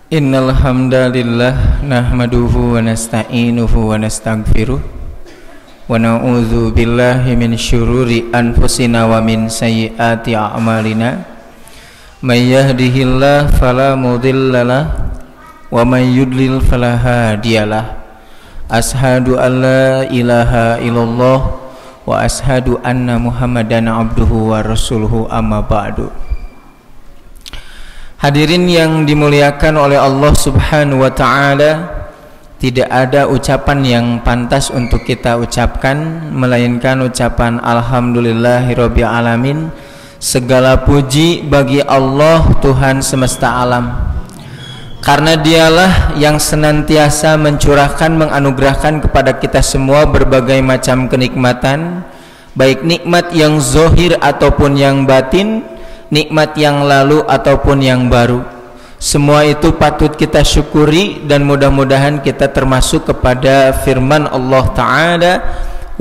Innal hamdalillah nahmaduhu wa nasta'inuhu wa nastaghfiruh wa na'udzu billahi min syururi anfusina wa min sayyiati a'malina. May yahdihillahu fala mudhillalah wa may yudlil fala hadiyalah. Ashhadu an la ilaha illallah wa ashhadu anna Muhammadan abduhu wa rasuluhu, amma ba'du. Hadirin yang dimuliakan oleh Allah Subhanahu wa ta'ala, tidak ada ucapan yang pantas untuk kita ucapkan melainkan ucapan alhamdulillahirabbil alamin. Segala puji bagi Allah, Tuhan semesta alam, karena dialah yang senantiasa mencurahkan, menganugerahkan kepada kita semua berbagai macam kenikmatan, baik nikmat yang zahir ataupun yang batin, nikmat yang lalu ataupun yang baru. Semua itu patut kita syukuri, dan mudah-mudahan kita termasuk kepada firman Allah Ta'ala,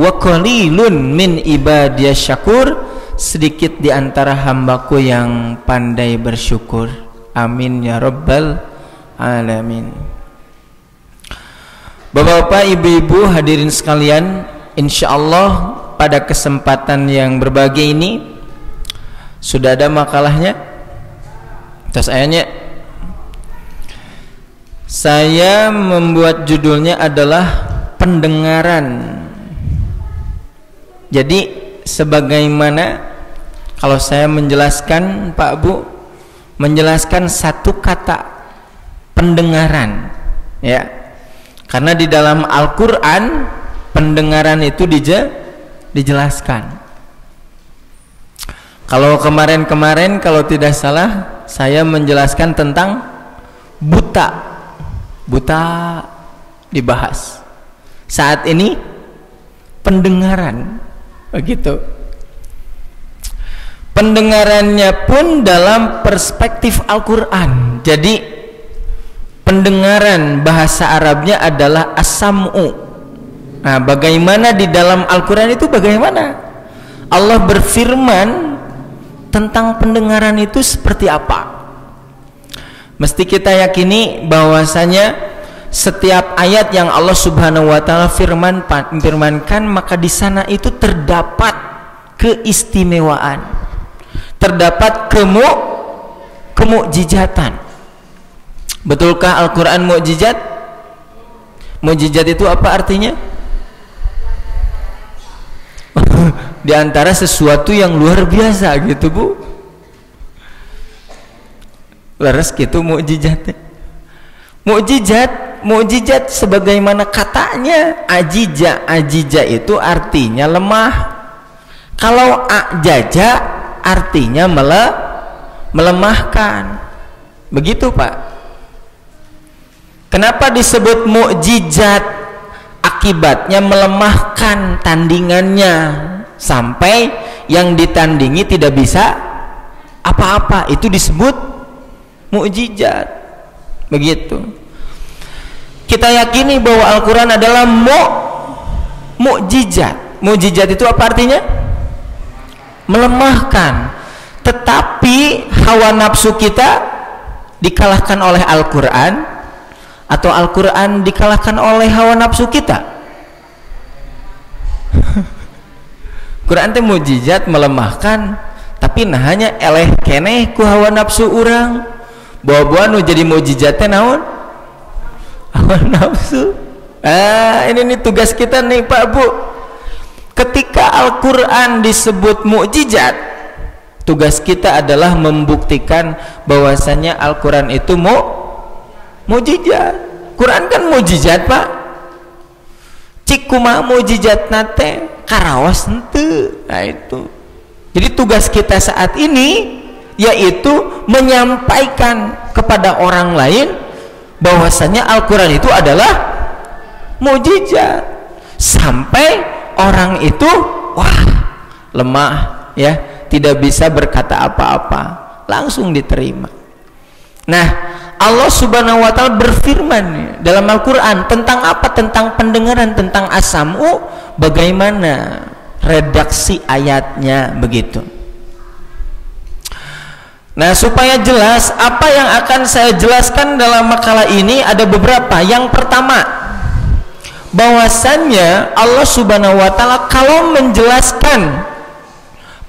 wa qalilun min ibadiyas syakur, sedikit di antara hambaku yang pandai bersyukur. Amin ya rabbal alamin. Bapak-bapak, ibu-ibu, hadirin sekalian, insyaallah pada kesempatan yang berbahagia ini sudah ada makalahnya. Terus ayatnya saya membuat judulnya adalah pendengaran. Jadi sebagaimana kalau saya menjelaskan, Pak Bu, menjelaskan satu kata pendengaran, ya, karena di dalam Al-Quran pendengaran itu dijelaskan. Kalau kemarin kalau tidak salah saya menjelaskan tentang buta dibahas. Saat ini pendengaran, begitu. Pendengarannya pun dalam perspektif Al-Quran. Jadi pendengaran bahasa Arabnya adalah as-sam'u. Nah, bagaimana di dalam Al-Quran itu, bagaimana Allah berfirman tentang pendengaran itu seperti apa? Mesti kita yakini bahwasanya setiap ayat yang Allah Subhanahu wa taala firmankan, maka di sana itu terdapat keistimewaan, terdapat kemukjizatan. Betulkah Al-Quran mukjizat? Mukjizat itu apa artinya? Di antara sesuatu yang luar biasa gitu, Bu. Leres gitu mukjizatnya. Mukjizat sebagaimana katanya ajija. Ajija itu artinya lemah. Kalau ajaja artinya melemahkan. Begitu, Pak. Kenapa disebut mukjizat? Akibatnya melemahkan tandingannya sampai yang ditandingi tidak bisa apa-apa. Itu disebut mukjizat. Begitu. Kita yakini bahwa Al-Quran adalah mukjizat. Mukjizat itu apa artinya? Melemahkan. Tetapi hawa nafsu kita dikalahkan oleh Al-Quran, atau Al-Quran dikalahkan oleh hawa nafsu kita? Quran itu mukjizat, melemahkan, tapi nah hanya eleh keneh ku hawa nafsu urang. Bawa-bawa nu jadi mukjizatnya naon? Hawa nafsu. Ini tugas kita nih, Pak Bu. Ketika Al-Quran disebut mukjizat, tugas kita adalah membuktikan bahwasanya Al-Quran itu mukjizat. Quran kan mukjizat, Pak. Cik kumaha mukjizat nate karaos henteu. Nah itu. Jadi tugas kita saat ini yaitu menyampaikan kepada orang lain bahwasanya Al-Quran itu adalah mukjizat, sampai orang itu wah, lemah, ya, tidak bisa berkata apa-apa, langsung diterima. Nah, Allah Subhanahu wa taala berfirman dalam Al-Quran tentang apa? Tentang pendengaran, tentang as-sam'u. Bagaimana redaksi ayatnya begitu? Nah, supaya jelas apa yang akan saya jelaskan dalam makalah ini ada beberapa. Yang pertama, bahwasannya Allah Subhanahu wa taala kalau menjelaskan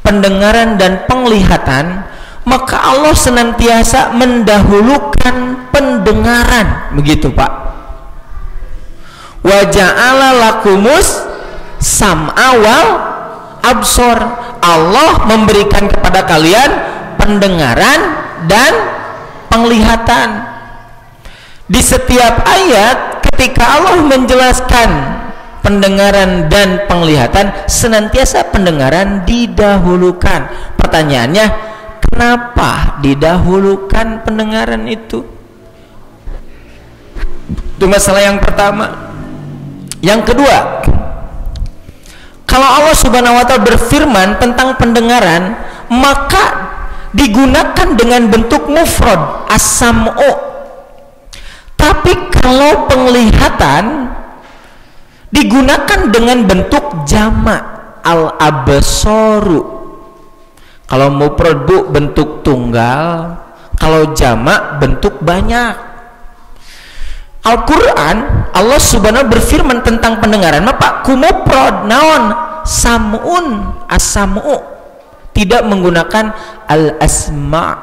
pendengaran dan penglihatan, maka Allah senantiasa mendahulukan pendengaran, begitu Pak. Wa ja'ala lakumus sam'a wal absor. Allah memberikan kepada kalian pendengaran dan penglihatan. Di setiap ayat ketika Allah menjelaskan pendengaran dan penglihatan, senantiasa pendengaran didahulukan. Pertanyaannya, kenapa didahulukan pendengaran itu? Itu masalah yang pertama. Yang kedua, kalau Allah Subhanahu wa taala berfirman tentang pendengaran, maka digunakan dengan bentuk mufrad as-sam'u. Tapi kalau penglihatan digunakan dengan bentuk jamak al-absaru. Kalau mufrad Bu bentuk tunggal, kalau jamak bentuk banyak. Al-Quran Allah Subhanahu berfirman tentang pendengaran, maka kumufrad naon sam'un as-sam'u, tidak menggunakan al-asma'.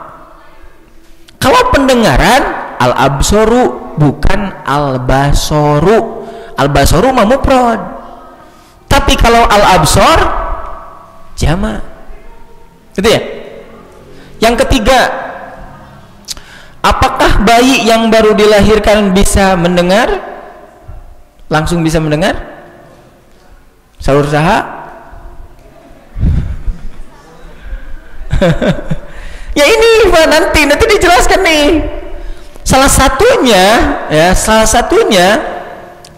Kalau pendengaran al-absaru, bukan al-basaru. Al-basaru mufrad. Tapi kalau al-absar jamak. Gitu ya? Yang ketiga, apakah bayi yang baru dilahirkan bisa mendengar? Langsung bisa mendengar? Saur saha? Ya ini Pak, nanti dijelaskan nih. Salah satunya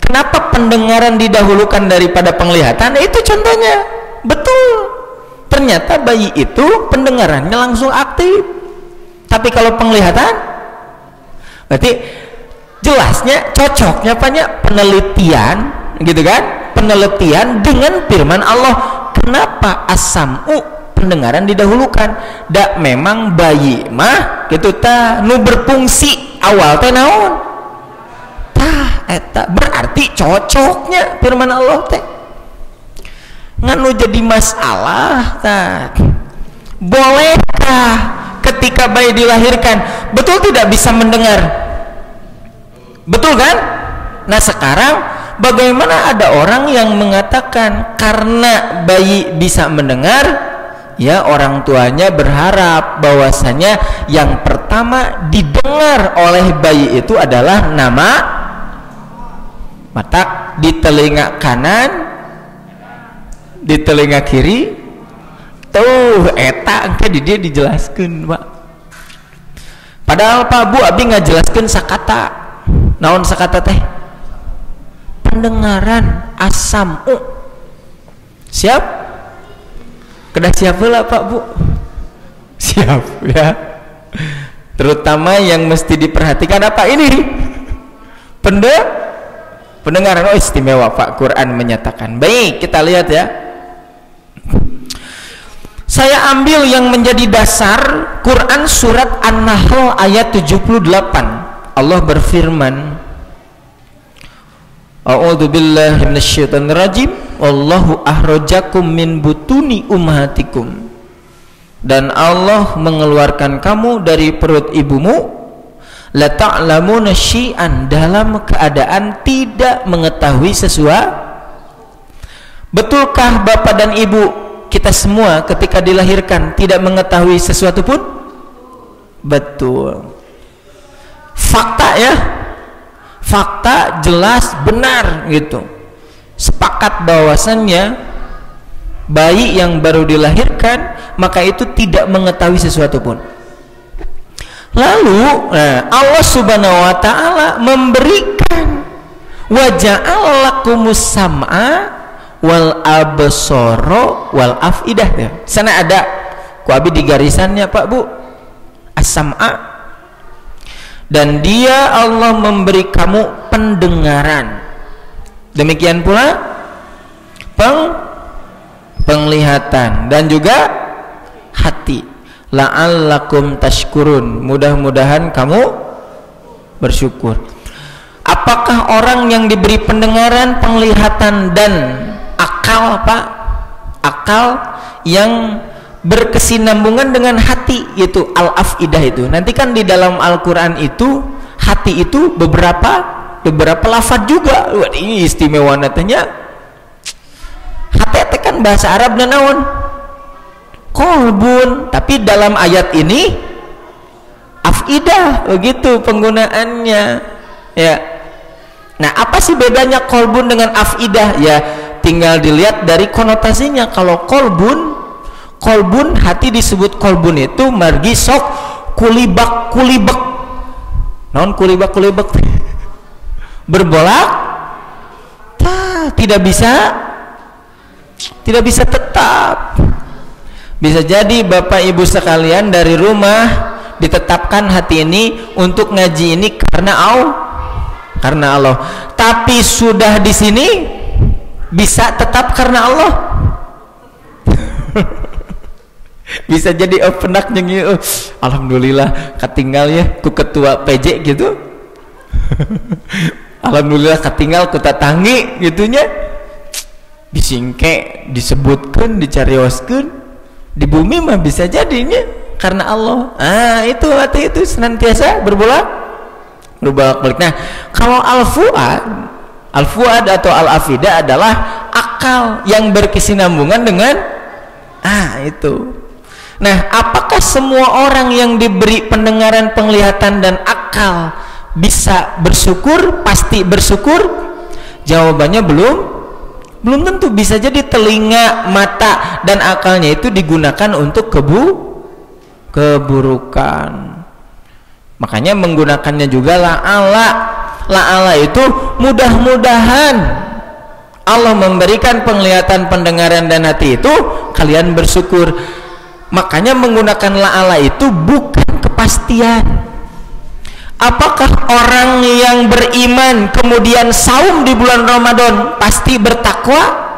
kenapa pendengaran didahulukan daripada penglihatan? Itu contohnya. Betul. Ternyata bayi itu pendengarannya langsung aktif. Tapi kalau penglihatan, berarti jelasnya cocoknya banyak penelitian, gitu kan? Penelitian dengan firman Allah. Kenapa as-sam'u pendengaran didahulukan? Dak memang bayi mah gitu ta nu berfungsi awal teh naon? Tah eta berarti cocoknya firman Allah teh. Nganu jadi masalah tah. Bolehkah ketika bayi dilahirkan betul tidak bisa mendengar? Betul kan? Nah, sekarang bagaimana ada orang yang mengatakan karena bayi bisa mendengar, ya orang tuanya berharap bahwasanya yang pertama didengar oleh bayi itu adalah nama mata di telinga kanan, di telinga kiri. Tuh eta engke di dia dijelaskan Pak. Padahal Pak Bu abi ngajelaskeun sakata. Naon sakata teh? Pendengaran as-sam'u. Siap? Kedah siap lah Pak Bu. Siap ya. Terutama yang mesti diperhatikan apa ini? Pendengaran. Oh, istimewa Pak, Quran menyatakan. Baik, kita lihat ya. Saya ambil yang menjadi dasar Quran surat An-Nahl ayat 78. Allah berfirman, A'udzu billahi minasyaitonir rajim. Wallahu ahrajakum min butuni ummahatikum. Dan Allah mengeluarkan kamu dari perut ibumu. La ta'lamuna syai'an, dalam keadaan tidak mengetahui sesuatu. Betulkah Bapak dan Ibu kita semua ketika dilahirkan tidak mengetahui sesuatu pun? Betul. Fakta ya. Fakta jelas benar gitu. Sepakat bahwasannya bayi yang baru dilahirkan maka itu tidak mengetahui sesuatu pun. Lalu Allah Subhanahu wa taala memberikan wa ja'ala lakumus sam'a wal absara wal afidah. Sana ada ku abi di garisannya Pak Bu, as-sam'a. Dan dia Allah memberi kamu pendengaran, demikian pula penglihatan dan juga hati. la'allakum tashkurun, mudah-mudahan kamu bersyukur. Apakah orang yang diberi pendengaran, penglihatan dan akal, Pak? Akal yang berkesinambungan dengan hati, yaitu al-afidah itu. Nanti kan di dalam Al-Qur'an itu hati itu beberapa lafaz juga. Wah, ini istimewa natanya. Hati kan bahasa Arab dan naon? Kolbun, tapi dalam ayat ini afidah, begitu penggunaannya. Ya. Nah, apa sih bedanya kolbun dengan afidah? Ya, tinggal dilihat dari konotasinya. Kalau kolbun hati disebut kolbun itu margi sok kulibak. Non kulibak berbolak, tidak bisa tetap. Bisa jadi Bapak Ibu sekalian dari rumah ditetapkan hati ini untuk ngaji ini karena Allah. Tapi sudah di sini bisa tetap karena Allah. Bisa jadi penak jeung alhamdulillah ketinggal ya ku ketua PJ gitu. Alhamdulillah ketinggal ku tatanggi gitunya. Disingke, disebutkan, dicarioskeun di bumi mah bisa jadinya karena Allah. Itu hati itu senantiasa berbolak-balik. Nah, kalau al-fuad atau al-afidah adalah akal yang berkesinambungan dengan itu. Nah, apakah semua orang yang diberi pendengaran, penglihatan dan akal bisa bersyukur, pasti bersyukur? Jawabannya belum tentu. Bisa jadi telinga, mata dan akalnya itu digunakan untuk keburukan. Makanya menggunakannya juga la'ala itu mudah-mudahan Allah memberikan penglihatan, pendengaran dan hati itu kalian bersyukur. Makanya menggunakan la'ala itu bukan kepastian. Apakah orang yang beriman kemudian saum di bulan Ramadan pasti bertakwa?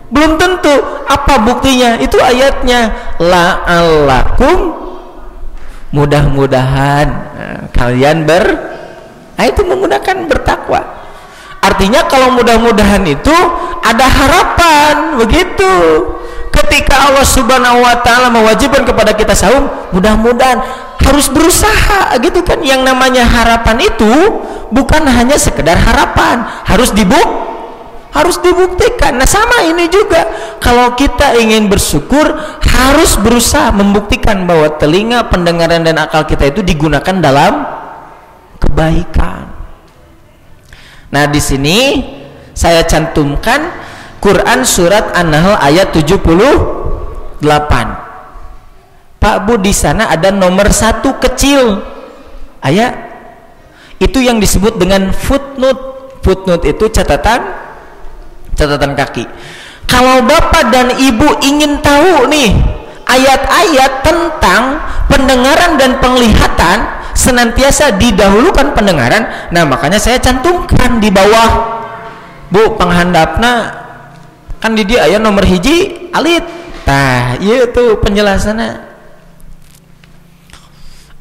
Belum tentu. Apa buktinya? Itu ayatnya, la'allakum, mudah-mudahan kalian itu menggunakan bertakwa. Artinya kalau mudah-mudahan itu ada harapan, begitu. Ketika Allah Subhanahu wa taala mewajibkan kepada kita saum, mudah-mudahan harus berusaha, gitu kan. Yang namanya harapan itu bukan hanya sekedar harapan, harus dibuktikan. Nah, sama ini juga. Kalau kita ingin bersyukur, harus berusaha membuktikan bahwa telinga, pendengaran dan akal kita itu digunakan dalam kebaikan. Nah, di sini saya cantumkan Quran surat An-Nahl ayat 78. Pak Bu, di sana ada nomor 1 kecil ayat. Itu yang disebut dengan footnote. Footnote itu catatan kaki. Kalau Bapak dan Ibu ingin tahu nih ayat-ayat tentang pendengaran dan penglihatan, senantiasa didahulukan pendengaran. Nah, makanya saya cantumkan di bawah. Bu, panghandapna kan di dia aya nomor hiji alit. Tah, ieu tuh penjelasannya.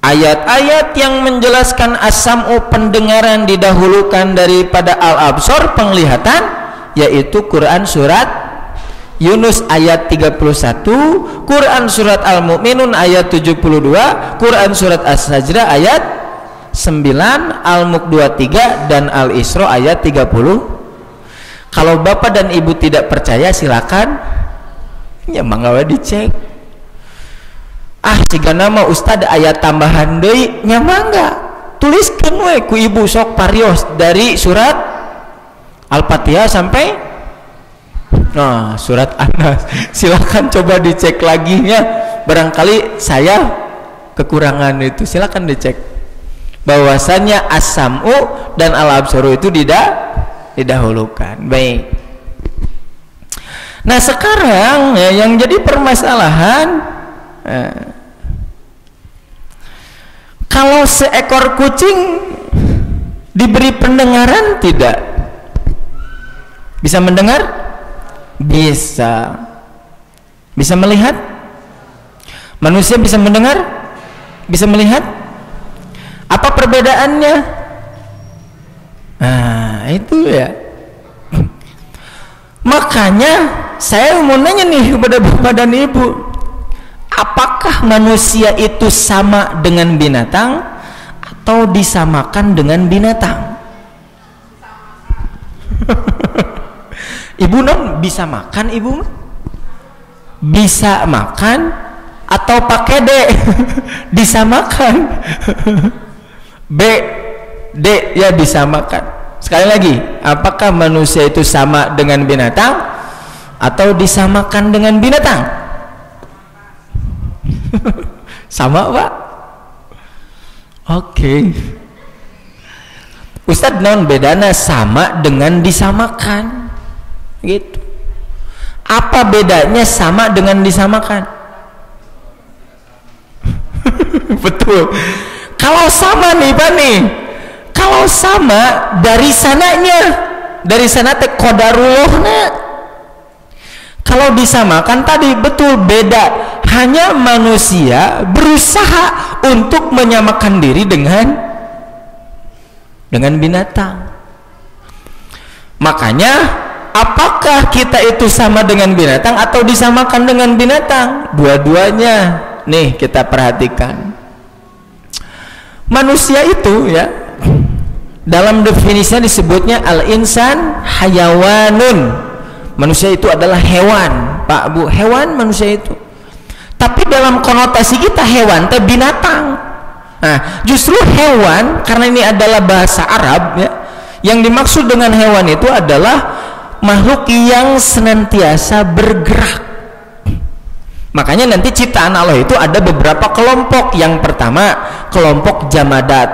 Ayat-ayat yang menjelaskan as-sam'u, pendengaran, didahulukan daripada al-absar, penglihatan, yaitu Quran surat Yunus ayat 31, Quran surat Al-Mu'minun ayat 72, Quran surat As-Sajdah ayat 9, Al-Mulk 23 dan Al-Isra ayat 30. Kalau Bapak dan Ibu tidak percaya, silakan ya mangga dicek. Jika nama Ustad ayat tambahan deui nya mangga tuliskeun we ku Ibu sok parios dari surat Al-Fatihah sampai surat An-Nas. Silakan coba dicek lagi ya, barangkali saya kekurangan itu. Silakan dicek bahwasannya as-sam'u dan al-absaru itu didahulukan. Baik. Nah, sekarang ya, yang jadi permasalahan, kalau seekor kucing diberi pendengaran tidak bisa mendengar? Bisa. Bisa melihat? Manusia bisa mendengar? Bisa melihat? Apa perbedaannya? Nah, itu ya. Makanya saya mau nanya nih kepada Bapak dan Ibu, apakah manusia itu sama dengan binatang atau disamakan dengan binatang? Ibu non bisa makan, ibu bisa makan atau pakai D disamakan? B D ya disamakan. Sekali lagi, apakah manusia itu sama dengan binatang atau disamakan dengan binatang? Sama, Pak? Oke. Ustadz, non bedana sama dengan disamakan gitu. Apa bedanya sama dengan disamakan? Betul. Kalau sama nih Pak nih, kalau sama dari sananya, dari sana teh qadarullah. Kalau disamakan tadi betul beda, hanya manusia berusaha untuk menyamakan diri dengan binatang. Makanya apakah kita itu sama dengan binatang atau disamakan dengan binatang? Dua-duanya. Nih kita perhatikan. Manusia itu ya, dalam definisinya disebutnya al-insan hayawanun. Manusia itu adalah hewan, Pak Bu, hewan manusia itu. Tapi dalam konotasi kita hewan itu binatang. Nah, justru hewan, karena ini adalah bahasa Arab ya, yang dimaksud dengan hewan itu adalah makhluk yang senantiasa bergerak. Makanya nanti ciptaan Allah itu ada beberapa kelompok. Yang pertama, kelompok jamadat,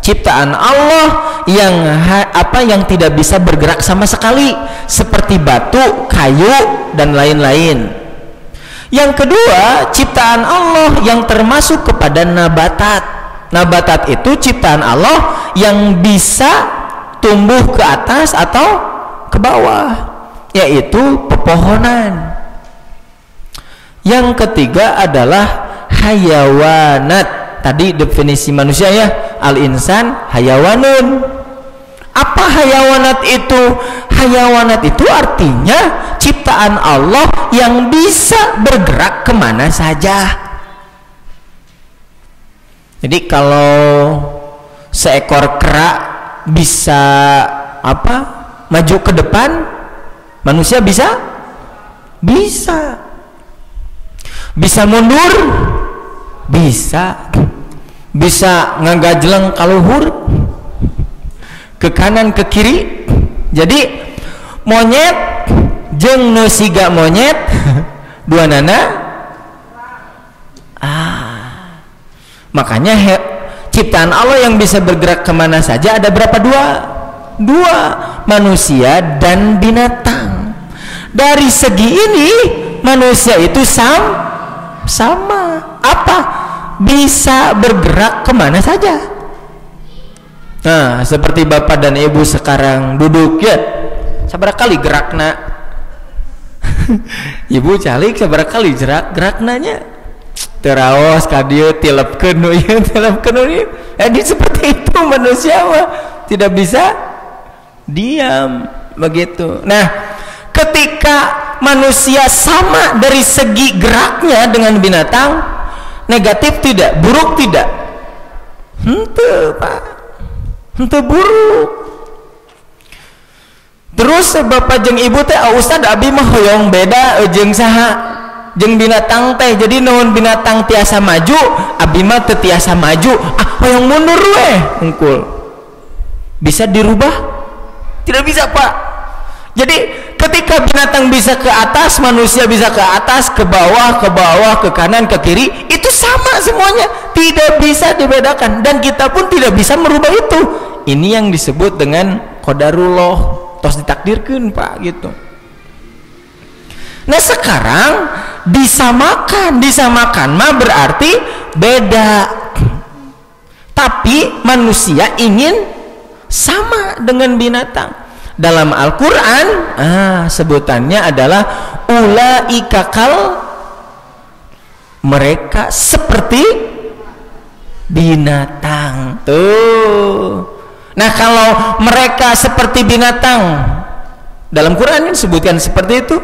ciptaan Allah yang tidak bisa bergerak sama sekali, seperti batu, kayu dan lain-lain. Yang kedua, ciptaan Allah yang termasuk kepada nabatat. Nabatat itu ciptaan Allah yang bisa tumbuh ke atas atau ke bawah, yaitu pepohonan. Yang ketiga adalah hayawanat. Tadi definisi manusia ya, al-insan hayawanun. Apa hayawanat itu? Hayawanat itu artinya ciptaan Allah yang bisa bergerak kemana saja. Jadi kalau seekor kera bisa maju ke depan, manusia bisa bisa mundur, bisa ngagajleng ka luhur, ke kanan ke kiri. Jadi monyet jeung nu siga monyet duanana makanya ciptaan Allah yang bisa bergerak kemana saja ada berapa? Dua, manusia dan binatang. Dari segi ini manusia itu sama. Apa? Bisa bergerak kemana saja. Nah, seperti bapak dan ibu sekarang duduk ya, sabar kali gerakna. Ibu calik sabar kali geraknanya. Terawas kadieu tilepkeun ieu tilepkeun ieu. Jadi seperti itu manusia mah tidak bisa diam begitu. Nah, ketika manusia sama dari segi geraknya dengan binatang, negatif tidak, buruk tidak? Henteu, Pak. Henteu buruk. Terus bapak jeung ibu teh, Ustad abi mah hoyong beda jeung saha? Jeung binatang teh. Jadi naon binatang tiasa maju, abi mah teu tiasa maju. Hoyong mundur we, hungkul. Bisa dirubah? Tidak bisa, Pak. Jadi ketika binatang bisa ke atas, manusia bisa ke atas, ke bawah, ke kanan, ke kiri, itu sama semuanya, tidak bisa dibedakan, dan kita pun tidak bisa merubah itu. Ini yang disebut dengan qadarullah, tos ditakdirkan, Pak, gitu. Nah, sekarang disamakan mah berarti beda. Tapi manusia ingin sama dengan binatang. Dalam Al-Quran sebutannya adalah ulaika kal mereka seperti binatang. Tuh. Nah, kalau mereka seperti binatang, dalam Quran disebutkan seperti itu,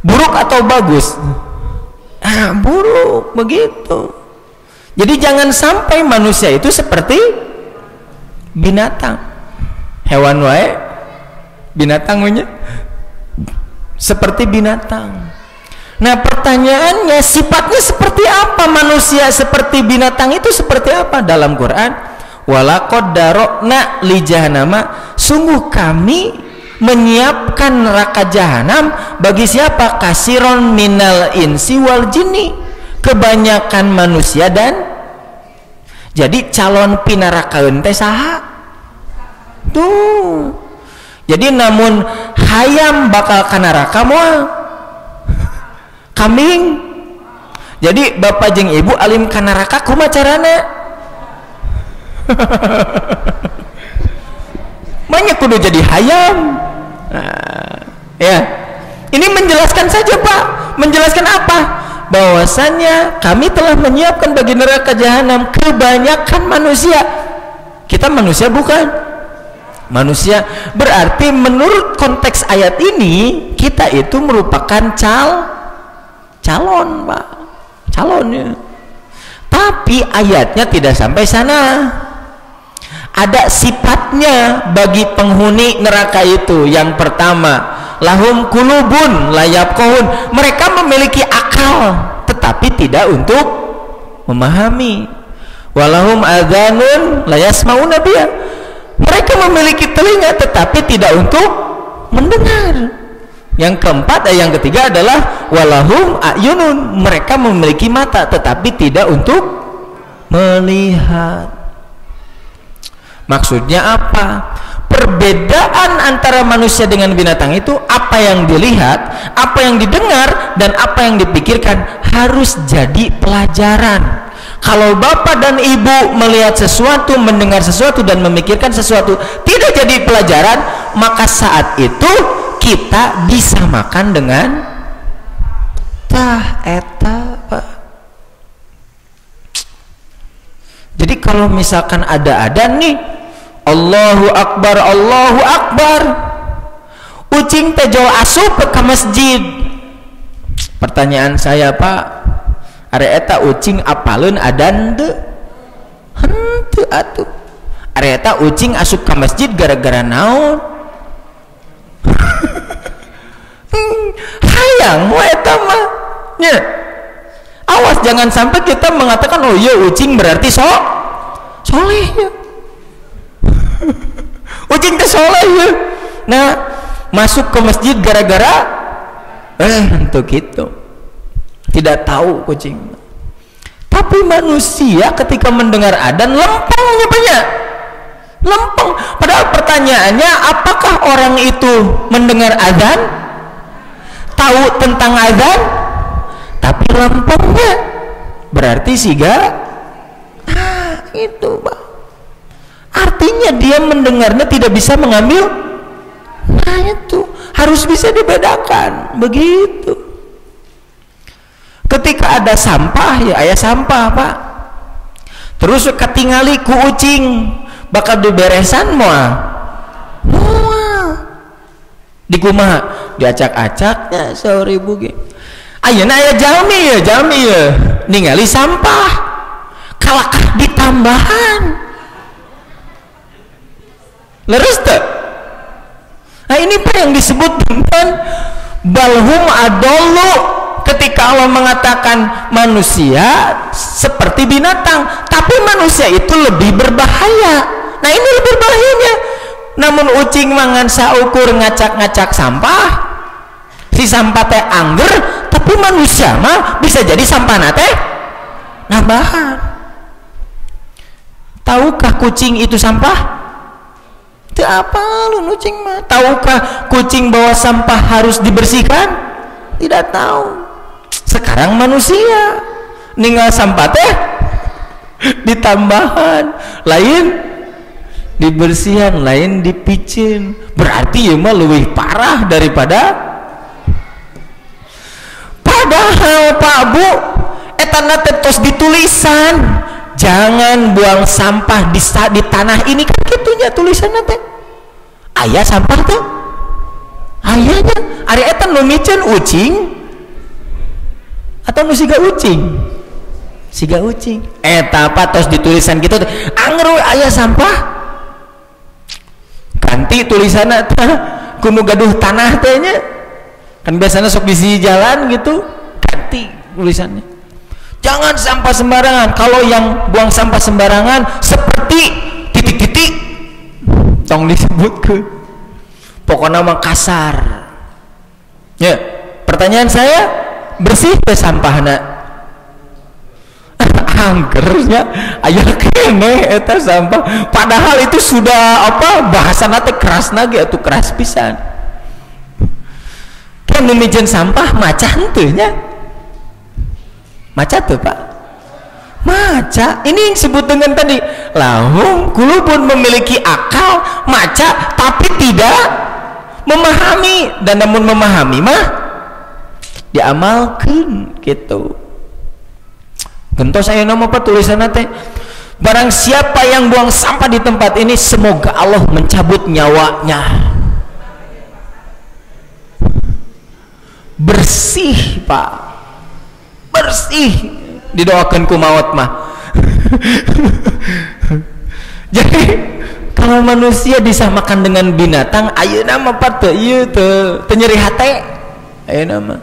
buruk atau bagus? Buruk, begitu. Jadi jangan sampai manusia itu seperti binatang. Hewan wae binatang punya seperti binatang. Nah, pertanyaannya, sifatnya seperti apa manusia seperti binatang itu seperti apa? Dalam Quran, walaqad darokna li jahannama, sungguh kami menyiapkan neraka jahanam bagi siapa? Kasiron minal insi wal jinni, kebanyakan manusia dan jadi calon pinarakaeun teh saha? Tuh. Jadi namun hayam bakal ka neraka moal kambing. Jadi bapak jeung ibu alim ka neraka kumaha carana? Banyak kudu jadi hayam. Ya, ini menjelaskan saja Pak. Menjelaskan apa? Bahwasanya kami telah menyiapkan bagi neraka jahanam kebanyakan manusia. Kita manusia bukan? Manusia. Berarti menurut konteks ayat ini kita itu merupakan calon Pak. Calonnya. Tapi ayatnya tidak sampai sana. Ada sifatnya bagi penghuni neraka itu. Yang pertama, lahum kulubun layabqahun, mereka memiliki akal tetapi tidak untuk memahami. Walahum adhanun layasmauna biha, mereka memiliki telinga tetapi tidak untuk mendengar. Yang keempat, yang ketiga adalah walahum ayunun, mereka memiliki mata tetapi tidak untuk melihat. Maksudnya apa? Perbedaan antara manusia dengan binatang itu apa yang dilihat, apa yang didengar, dan apa yang dipikirkan harus jadi pelajaran. Kalau bapak dan ibu melihat sesuatu, mendengar sesuatu, dan memikirkan sesuatu tidak jadi pelajaran, maka saat itu kita disamakan dengan tah eta Pak. Jadi kalau misalkan ada nih Allahu Akbar, Allahu Akbar, ucing tejol asup ke masjid. Pertanyaan saya Pak, are eta ucing apaleun adan teu? Henteu atuh. Are eta ucing asup ke masjid gara-gara naon? Hayang we eta mah. Nya. Awas jangan sampai kita mengatakan oh iya ucing berarti soleh ya. Ucing teh soleh ya. Nah, masuk ke masjid gara-gara untuk itu. Tidak tahu kucing. Tapi manusia ketika mendengar adzan lempengnya banyak. Lempeng. Padahal pertanyaannya, apakah orang itu mendengar adzan? Tahu tentang adzan? Tapi lempengnya. Berarti siga itu, Pak. Artinya dia mendengarnya tidak bisa mengambil. Nah itu harus bisa dibedakan. Begitu. Ketika ada sampah, ya ayah sampah Pak. Terus ketingali ku ucing, bakal diberesan moal. Dikumaha, diacak-acaknya sorry buge. Ayeuna aya jalmi ya, ningali sampah. Kalakah ditambahan. Leres tak? Nah ini Pak yang disebut dengan balhum adollu, ketika Allah mengatakan manusia seperti binatang, tapi manusia itu lebih berbahaya. Nah ini lebih bahayanya. Namun ucing mangan saukur ngacak-ngacak sampah, si sampah teh angger, tapi manusia mah bisa jadi sampah teh nambahan. Tahukah kucing itu sampah? Apa lu kucing mah? Tahukah kucing bahwa sampah harus dibersihkan? Tidak tahu. Sekarang manusia ninggal sampah teh ditambahan, lain dibersihan, lain dipicin. Berarti ya mah lebih parah daripada. Padahal Pak Bu, etana tos ditulisan jangan buang sampah di tanah ini kan gitunya tulisannya teh aya sampah teh ayahnya ari eta nu micen ucing atau nu siga ucing eta apa tos ditulisan gitu angru aya sampah ganti tulisanna teh kudu gaduh tanah teh nya kan biasanya sok di jalan gitu ganti tulisannya jangan sampah sembarangan. Kalau yang buang sampah sembarangan seperti titik-titik tong disebut ke pokoknya mah kasar ya. Pertanyaan saya bersih ke sampahna anggernya aya kene eta sampah padahal itu sudah apa bahasana teh kerasna ge atuh keras pisan kan mimijen sampah maca henteu nya maca tuh Pak maca ini yang disebut dengan tadi lahum kulubun memiliki akal maca tapi tidak memahami dan namun memahami mah diamalkan gitu gentos aya nama apa tulisan teh barang siapa yang buang sampah di tempat ini semoga Allah mencabut nyawanya bersih Pak bersih didoakan ku maut mah jadi kalau manusia disamakan dengan binatang ayeuna mah Pak teu ieu teu nyeri hate ayeuna mah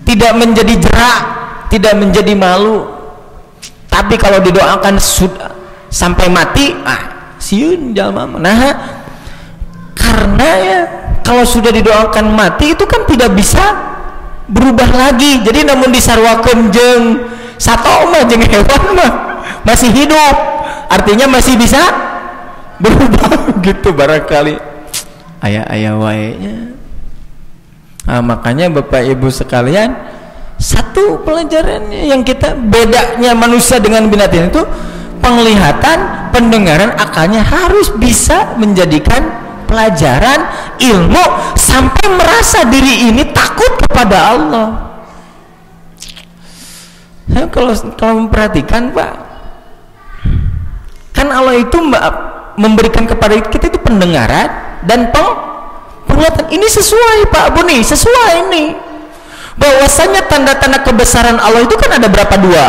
tidak menjadi jerak tidak menjadi malu tapi kalau didoakan sudah sampai mati sieun jalma nah karena ya kalau sudah didoakan mati itu kan tidak bisa berubah lagi jadi namun disarwakeun jeung sato mah jeung hewan mah masih hidup artinya masih bisa berubah gitu barangkali aya wae nya. Makanya Bapak Ibu sekalian satu pelajarannya yang kita bedanya manusia dengan binatang itu penglihatan pendengaran akalnya harus bisa menjadikan pelajaran ilmu sampai merasa diri ini takut kepada Allah. Saya kalau memperhatikan Pak kan Allah itu memberikan kepada kita itu pendengaran dan penglihatan ini sesuai Pak Bu nih sesuai ini bahwasanya tanda-tanda kebesaran Allah itu kan ada berapa dua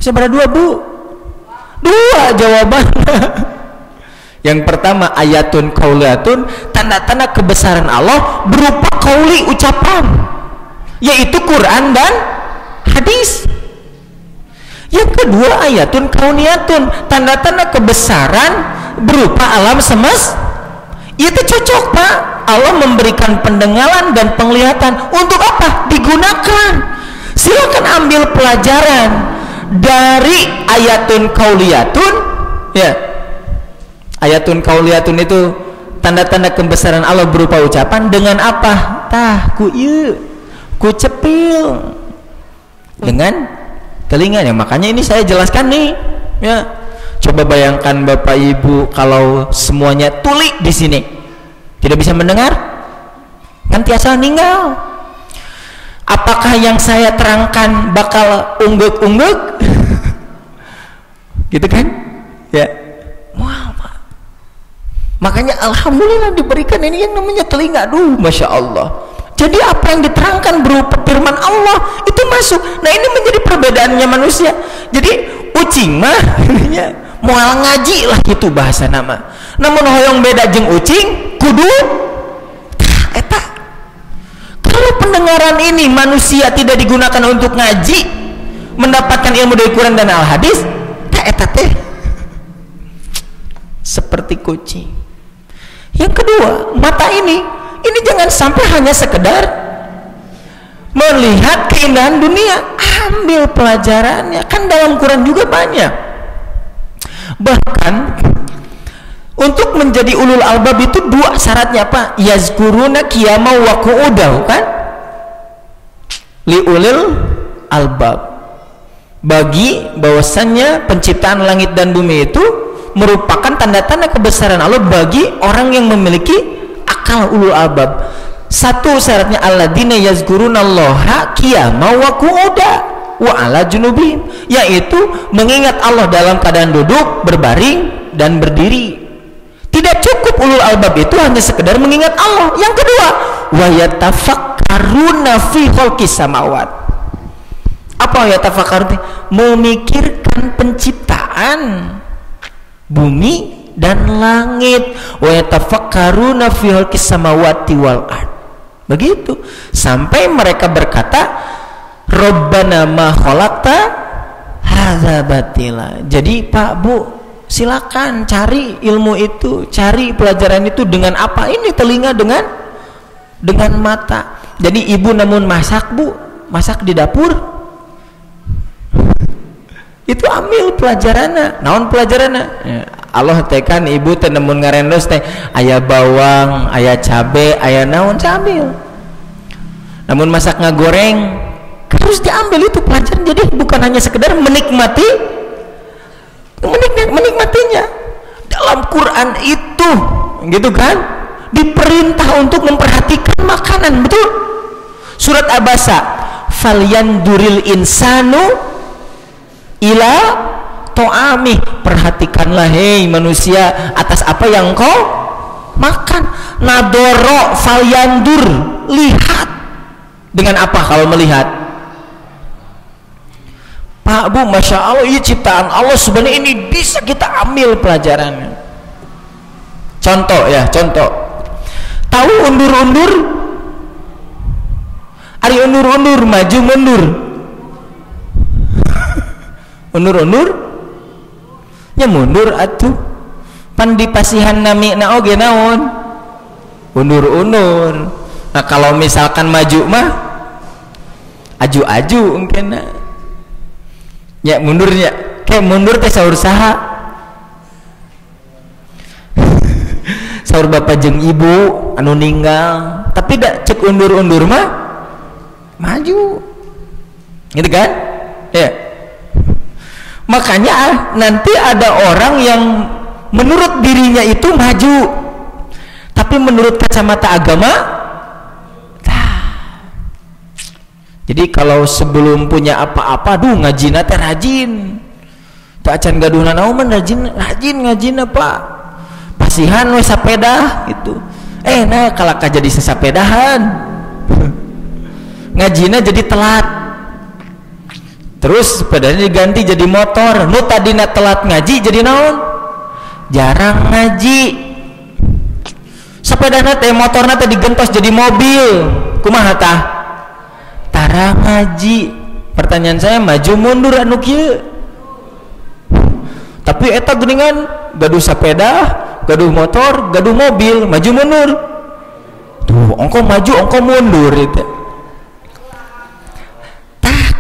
seberapa dua Bu dua jawabannya. Yang pertama ayatun qauliyatun tanda-tanda kebesaran Allah berupa qauli ucapan yaitu Quran dan hadis. Yang kedua ayatun kauniyatun tanda-tanda kebesaran berupa alam semesta. Itu cocok Pak Allah memberikan pendengaran dan penglihatan untuk apa? Digunakan. Silakan ambil pelajaran dari ayatun qauliyatun ya. Ayatun qauliyatun itu tanda-tanda kebesaran Allah berupa ucapan dengan apa? Tah ku ieu ku cepil dengan telinganya. Makanya ini saya jelaskan nih ya. Coba bayangkan Bapak Ibu kalau semuanya tuli di sini tidak bisa mendengar kan tiasa ninggal. Apakah yang saya terangkan bakal ungguk-ungguk gitu kan ya. Wow Pak. Makanya alhamdulillah diberikan ini yang namanya telinga. Aduh Masya Allah. Jadi apa yang diterangkan berupa firman Allah itu masuk. Nah ini menjadi perbedaannya manusia. Jadi ucing mah moal ngaji lah gitu bahasa nama. Namun hoyong beda jeung ucing kudu eta. Kalau pendengaran ini manusia tidak digunakan untuk ngaji mendapatkan ilmu dari Quran dan Al-Hadis eta teh seperti kucing. Yang kedua, mata ini jangan sampai hanya sekedar melihat keindahan dunia, ambil pelajarannya. Kan dalam Quran juga banyak. Bahkan untuk menjadi ulul albab itu dua syaratnya Pak. Yazkuruna qiyama wa qu'udaw kan? Li ulil albab. Bagi bahwasannya penciptaan langit dan bumi itu merupakan tanda-tanda kebesaran Allah bagi orang yang memiliki akal ulul albab. Satu syaratnya alladzina yazkurunallaha qiyaman wa qu'udan wa 'ala junubihim, yaitu mengingat Allah dalam keadaan duduk, berbaring dan berdiri. Tidak cukup ulul albab itu hanya sekedar mengingat Allah. Yang kedua, wa yatafakkaruna fi khalqis samawat. Apa yatafakkarun? Memikirkan penciptaan bumi dan langit. Wa yatafakkaruna fi khalqis samawati wal ard. Begitu sampai mereka berkata, Rabbana ma khalaqta hadza batila. Jadi Pak Bu, silakan cari ilmu itu, cari pelajaran itu dengan apa? Ini telinga dengan mata. Jadi ibu namun masak Bu, masak di dapur, itu ambil pelajaranna. Naon pelajaranna? Allah tekan ibu teh namun ngarendos teh aya bawang, aya cabe, aya naon sambil. Namun masak ngagoreng harus diambil itu pelajaran. Jadi bukan hanya sekedar menikmatinya. Dalam Quran itu gitu kan diperintah untuk memperhatikan makanan, betul? Surat Abasa, falyanduril insanu ila to'amih, perhatikanlah hei manusia atas apa yang kau makan. Nadoro falyandur, lihat. Dengan apa kalau melihat? Pak Bu, Masya Allah, ini ciptaan Allah sebenarnya, ini bisa kita ambil pelajarannya. Contoh ya, contoh. Tahu undur-undur? Ari undur-undur, maju mundur. Undur-undur? Ya mundur atuh. Pan dipasihan nami na oge naon? Undur-undur. Nah kalau misalkan maju mah aju-aju mungkin. Ya mundurnya kayak mundur teh saur saha. Saur bapak jeung ibu anu ninggal, tapi dak cek undur-undur mah maju. Gitu kan? Ya. Makanya nanti ada orang yang menurut dirinya itu maju, tapi menurut kacamata agama, jadi kalau sebelum punya apa-apa, duh ngajina teh rajin, tak acan gaduhna naon rajin ngajina Pak, pasihan we sapeda gitu. Nah kalaka jadi sesapedahan, ngajina jadi telat. Terus sepedanya diganti jadi motor. Nu tadina telat ngaji jadi naon? Jarang ngaji. Sepedana teh motorna teh digentos jadi mobil. Kumaha tah? Tara ngaji. Pertanyaan saya, maju mundur anu kieu. Tapi eta geuningan gaduh sepeda, gaduh motor, gaduh mobil, maju mundur. Tuh, ongko maju, ongko mundur itu.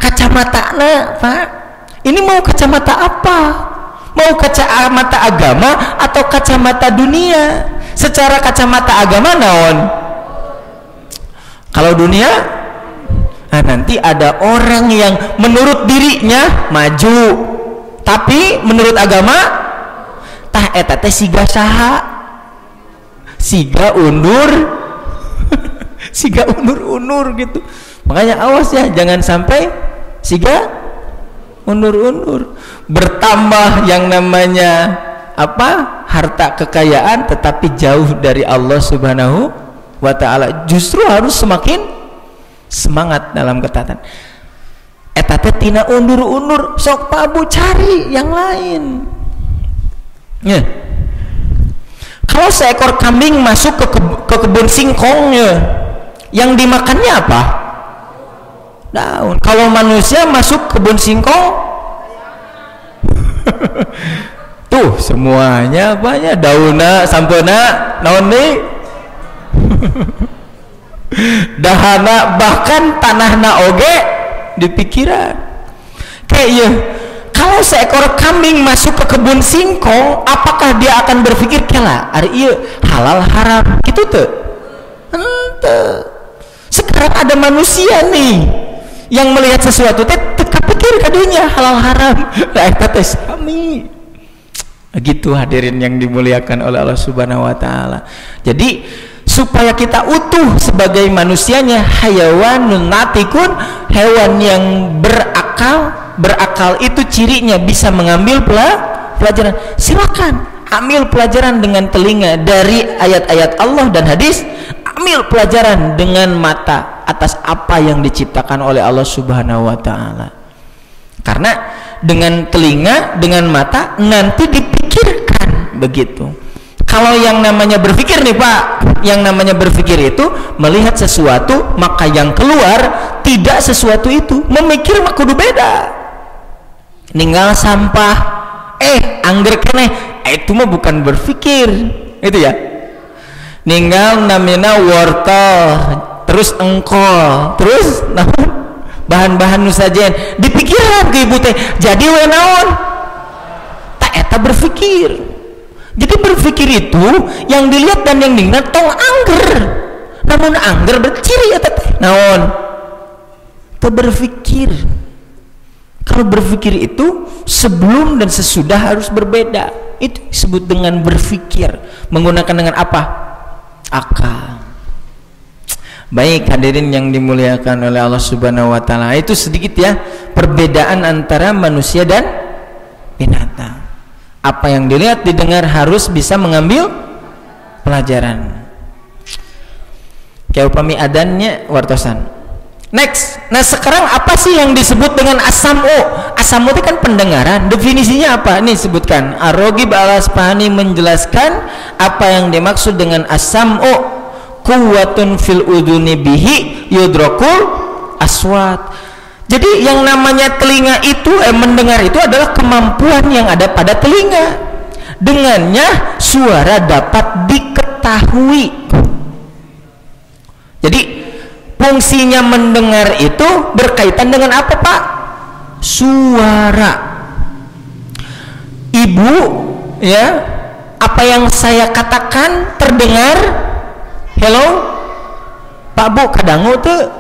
Kacamatana Pak, ini mau kacamata apa? Mau kacamata agama atau kacamata dunia? Secara kacamata agama naon? Kalau dunia, nanti ada orang yang menurut dirinya maju, tapi menurut agama tah eta teh siga saha? Siga undur. Siga undur-undur gitu. Makanya awas ya, jangan sampai siga undur-undur. Bertambah yang namanya apa? Harta kekayaan, tetapi jauh dari Allah Subhanahu wa ta'ala. Justru harus semakin semangat dalam ketaatan. Eta teh tina undur-undur, sok Pak Bu cari yang lain. Ya. Kalau seekor kambing masuk ke kebun singkongnya, yang dimakannya apa? Daun. Kalau manusia masuk kebun singkong, tuh semuanya banyak daunna, sampena, naon deui? Dahana, bahkan tanahna oge dipikiran. Kayak ieu. Kalau seekor kambing masuk ke kebun singkong, apakah dia akan berpikir kela ari ieu halal haram? Gitu tuh. Henteu. Sekarang ada manusia nih yang melihat sesuatu teh teka pikir kadunya halal haram. Lah eta teh sami. Gitu hadirin yang dimuliakan oleh Allah Subhanahu wa taala. Jadi supaya kita utuh sebagai manusianya. Hayawanun natikun, hewan yang berakal itu cirinya bisa mengambil pelajaran. Silakan ambil pelajaran dengan telinga dari ayat-ayat Allah dan hadis, ambil pelajaran dengan mata atas apa yang diciptakan oleh Allah Subhanahu wa taala. Karena dengan telinga, dengan mata nanti dipikirkan begitu. Kalau yang namanya berpikir nih Pak, yang namanya berpikir itu melihat sesuatu, maka yang keluar tidak sesuatu itu. Memikir mah kudu beda. Ninggal sampah, angger keneh, itu mah bukan berpikir, itu ya. Ninggal namina wortel, terus engkol, terus bahan-bahan nu sajen dipikiran ke ibu teh jadi we naon tak eta berpikir. Jadi berpikir itu yang dilihat dan yang diingat tong angger, namun angger berciri eta teh naon teu berpikir. Kalau berpikir itu sebelum dan sesudah harus berbeda. Itu disebut dengan berpikir. Menggunakan dengan apa? Akal. Baik hadirin yang dimuliakan oleh Allah Subhanahu wa taala, itu sedikit ya perbedaan antara manusia dan binatang. Apa yang dilihat didengar harus bisa mengambil pelajaran. Kayak upami adannya wartosan. Next, nah sekarang apa sih yang disebut dengan as-sam'u? As-sam'u itu kan pendengaran. Definisinya apa? Ini sebutkan. Ar-Raghib Al-Asfahani menjelaskan apa yang dimaksud dengan as-sam'u. Quwwatun fil udhuni bihi yudrakul aswat. Jadi yang namanya telinga itu mendengar itu adalah kemampuan yang ada pada telinga. Dengannya suara dapat diketahui. Jadi fungsinya mendengar itu berkaitan dengan apa Pak? Suara. Ibu ya, apa yang saya katakan terdengar? Hello Pak Bu, kadangu tuh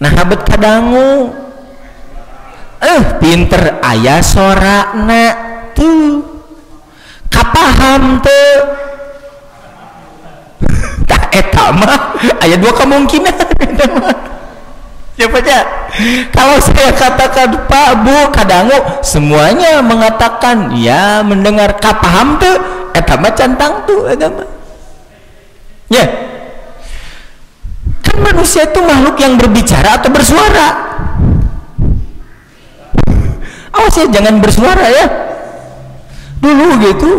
nah habet kadangu pinter ayah sorana tuh kapaham tuh tak eta mah aya dua kemungkinan. Siapa aja kalau saya katakan Pak Bu kadangu, semuanya mengatakan ya mendengar. Kapaham tuh eta mah cantang tuh eta mah ya. Kan manusia itu makhluk yang berbicara atau bersuara. Awas ya jangan bersuara ya. Dulu gitu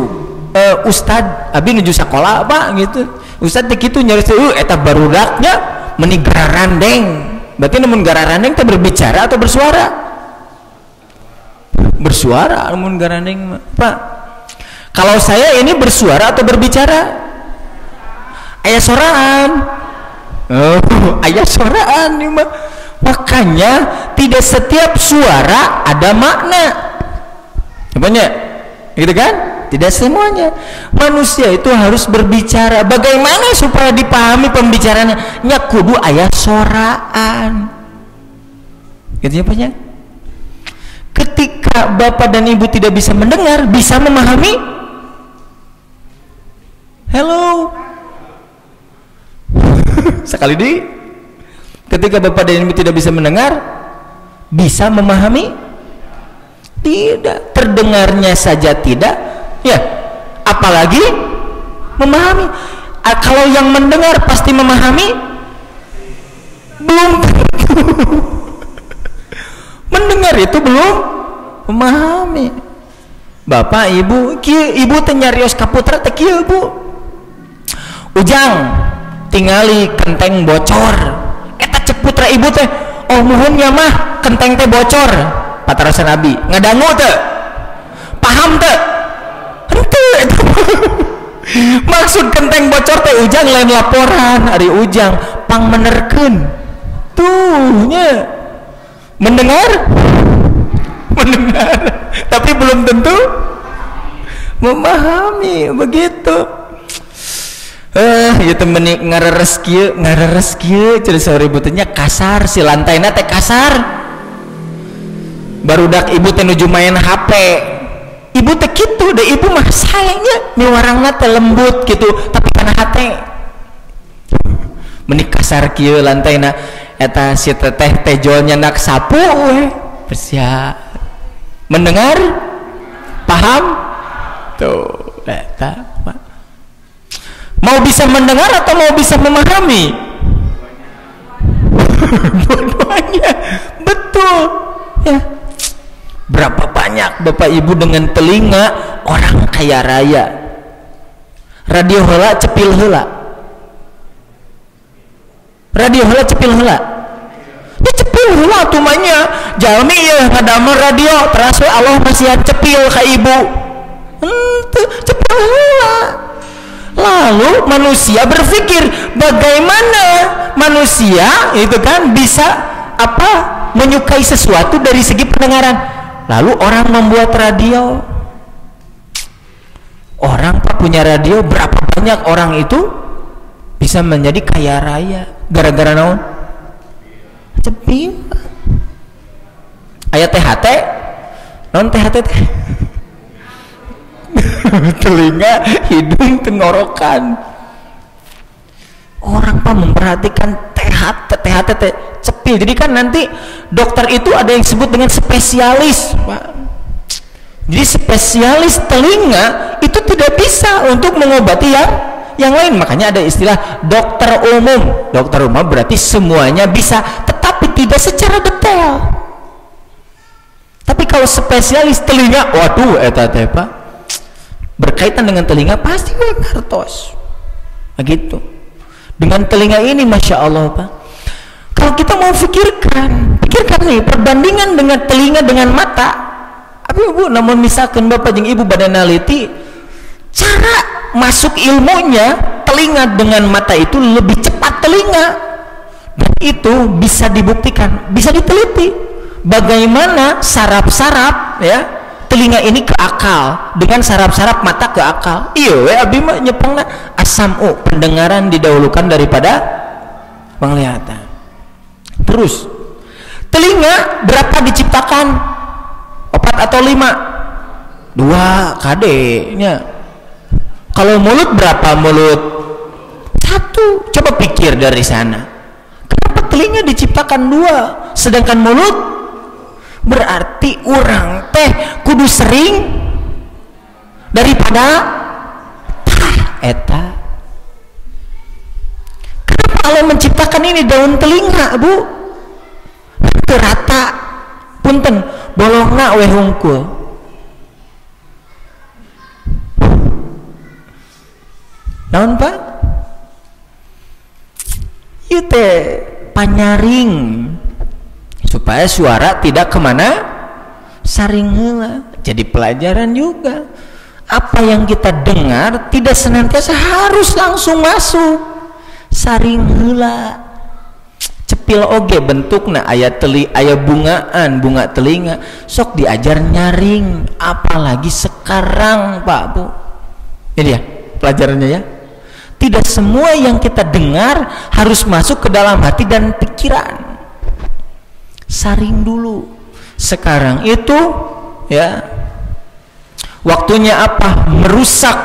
Ustad abi nuju sekolah Pak gitu, Ustad begitu nyaris eta barudaknya meni gararandeng. Berarti namun gararandeng itu berbicara atau bersuara? Bersuara namun gararandeng Pak. Kalau saya ini bersuara atau berbicara? Ayah soraan. Ayah soraan nih mah. Makanya tidak setiap suara ada makna. Apanya? Gitu kan? Tidak semuanya. Manusia itu harus berbicara. Bagaimana supaya dipahami pembicaranya? Nya kudu ayah soraan. Gitu apanya? Ketika bapak dan ibu tidak bisa mendengar, bisa memahami? Hello. Sekali di ketika bapak dan ibu tidak bisa mendengar, bisa memahami? Tidak. Terdengarnya saja tidak ya, apalagi memahami. Kalau yang mendengar pasti memahami? Belum tentu. Mendengar itu belum memahami. Bapak ibu kieu, ibu teh nyarios ka putra teh kieu Bu, ujang tingali kenteng bocor. Eta cek putra ibu teh, oh muhunnya mah kenteng teh bocor. Patarasan abi ngadangu teh, paham teh? Henteu eta. Maksud kenteng bocor teh ujang lain laporan ari ujang pang menerkeun. Tuh nya mendengar tapi belum tentu memahami begitu. Itu menik ngareres kieu jadi sore ibu teh kasar, si lantaina teh kasar. Barudak ibu teh nuju main HP. Ibu teh kitu deh, ibu mah sayangnya miwarangna teh lembut gitu, tapi kana hate menikah kasar kieu lantaina eta si teteh tejolnya nak sapu we bersia mendengar paham tuh eta mau bisa mendengar atau mau bisa memahami dua-duanya betul ya. Berapa banyak bapak ibu dengan telinga orang kaya raya radio heula cepil heula ya cepil heula tumanya jalmi ya ngadamel radio terus Allah masih cepil ka ibu cepil heula. Lalu manusia berpikir bagaimana manusia itu kan bisa menyukai sesuatu dari segi pendengaran. Lalu orang membuat radio. Orang punya radio, berapa banyak orang itu bisa menjadi kaya raya gara-gara naon? Cepil. Aya THT, non THT teh. Telinga, hidung, tenggorokan. Orang memperhatikan THT cepil. Jadi kan nanti dokter itu ada yang disebut dengan spesialis, Pak. Jadi spesialis telinga itu tidak bisa untuk mengobati yang lain. Makanya ada istilah dokter umum. Dokter umum berarti semuanya bisa, tetapi tidak secara detail. Tapi kalau spesialis telinga, waduh eta teh Pak, berkaitan dengan telinga pasti ngartos. Begitu. Dengan telinga ini Masya Allah Pak, kalau kita mau pikirkan nih perbandingan dengan telinga dengan mata. Tapi ibu, namun misalkan bapak jeung ibu badan naliti cara masuk ilmunya, telinga dengan mata itu lebih cepat telinga, dan itu bisa dibuktikan, bisa diteliti bagaimana saraf-saraf ya telinga ini ke akal dengan saraf-saraf mata ke akal. Iya we abi mah nyepengna asamu, pendengaran didahulukan daripada penglihatan. Terus telinga berapa diciptakan? 4 atau 5? 2 kadenya. Kalau mulut berapa mulut? 1. Coba pikir dari sana. Kenapa telinga diciptakan 2 sedangkan mulut? Berarti orang teh kudu sering daripada eta. Kenapa Allah menciptakan ini daun telinga, Bu? Rata punten bolongna we hungkul. Naon Pak? Ieu teh panyaring supaya suara tidak kemana saring heula. Jadi pelajaran juga, apa yang kita dengar tidak senantiasa harus langsung masuk, saring heula. Cepil oge bentukna aya bungaan, bunga telinga, sok diajar nyaring, apalagi sekarang Pak Bu. Ini ya pelajarannya ya. Tidak semua yang kita dengar harus masuk ke dalam hati dan pikiran. Saring dulu. Sekarang itu ya waktunya apa? Merusak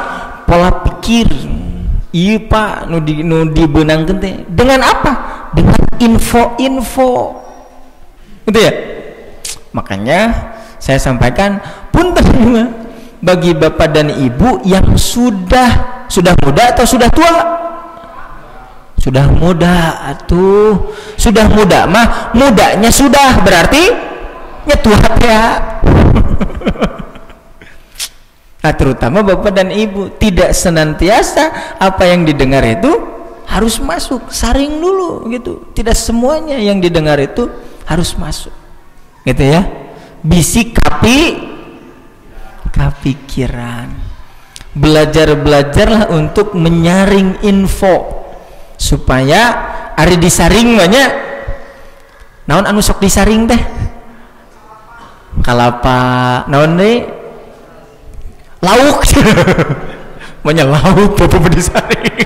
pola pikir. Iya Pak, nu dibeunangkeun teh. Dengan apa? Dengan info-info. Gitu ya? Makanya saya sampaikan punten bagi bapak dan ibu yang sudah muda atau sudah tua? Sudah muda atuh. Sudah muda mah mudanya sudah berarti tua ya. Nah, terutama bapak dan ibu tidak senantiasa apa yang didengar itu harus masuk, saring dulu gitu. Tidak semuanya yang didengar itu harus masuk, gitu ya. Bisik kapikiran. Belajarlah untuk menyaring info supaya ari disaring banyak. Naon anu sok disaring teh? Kalapa naon deui? Lauk. Banyak lauk bapak disaring.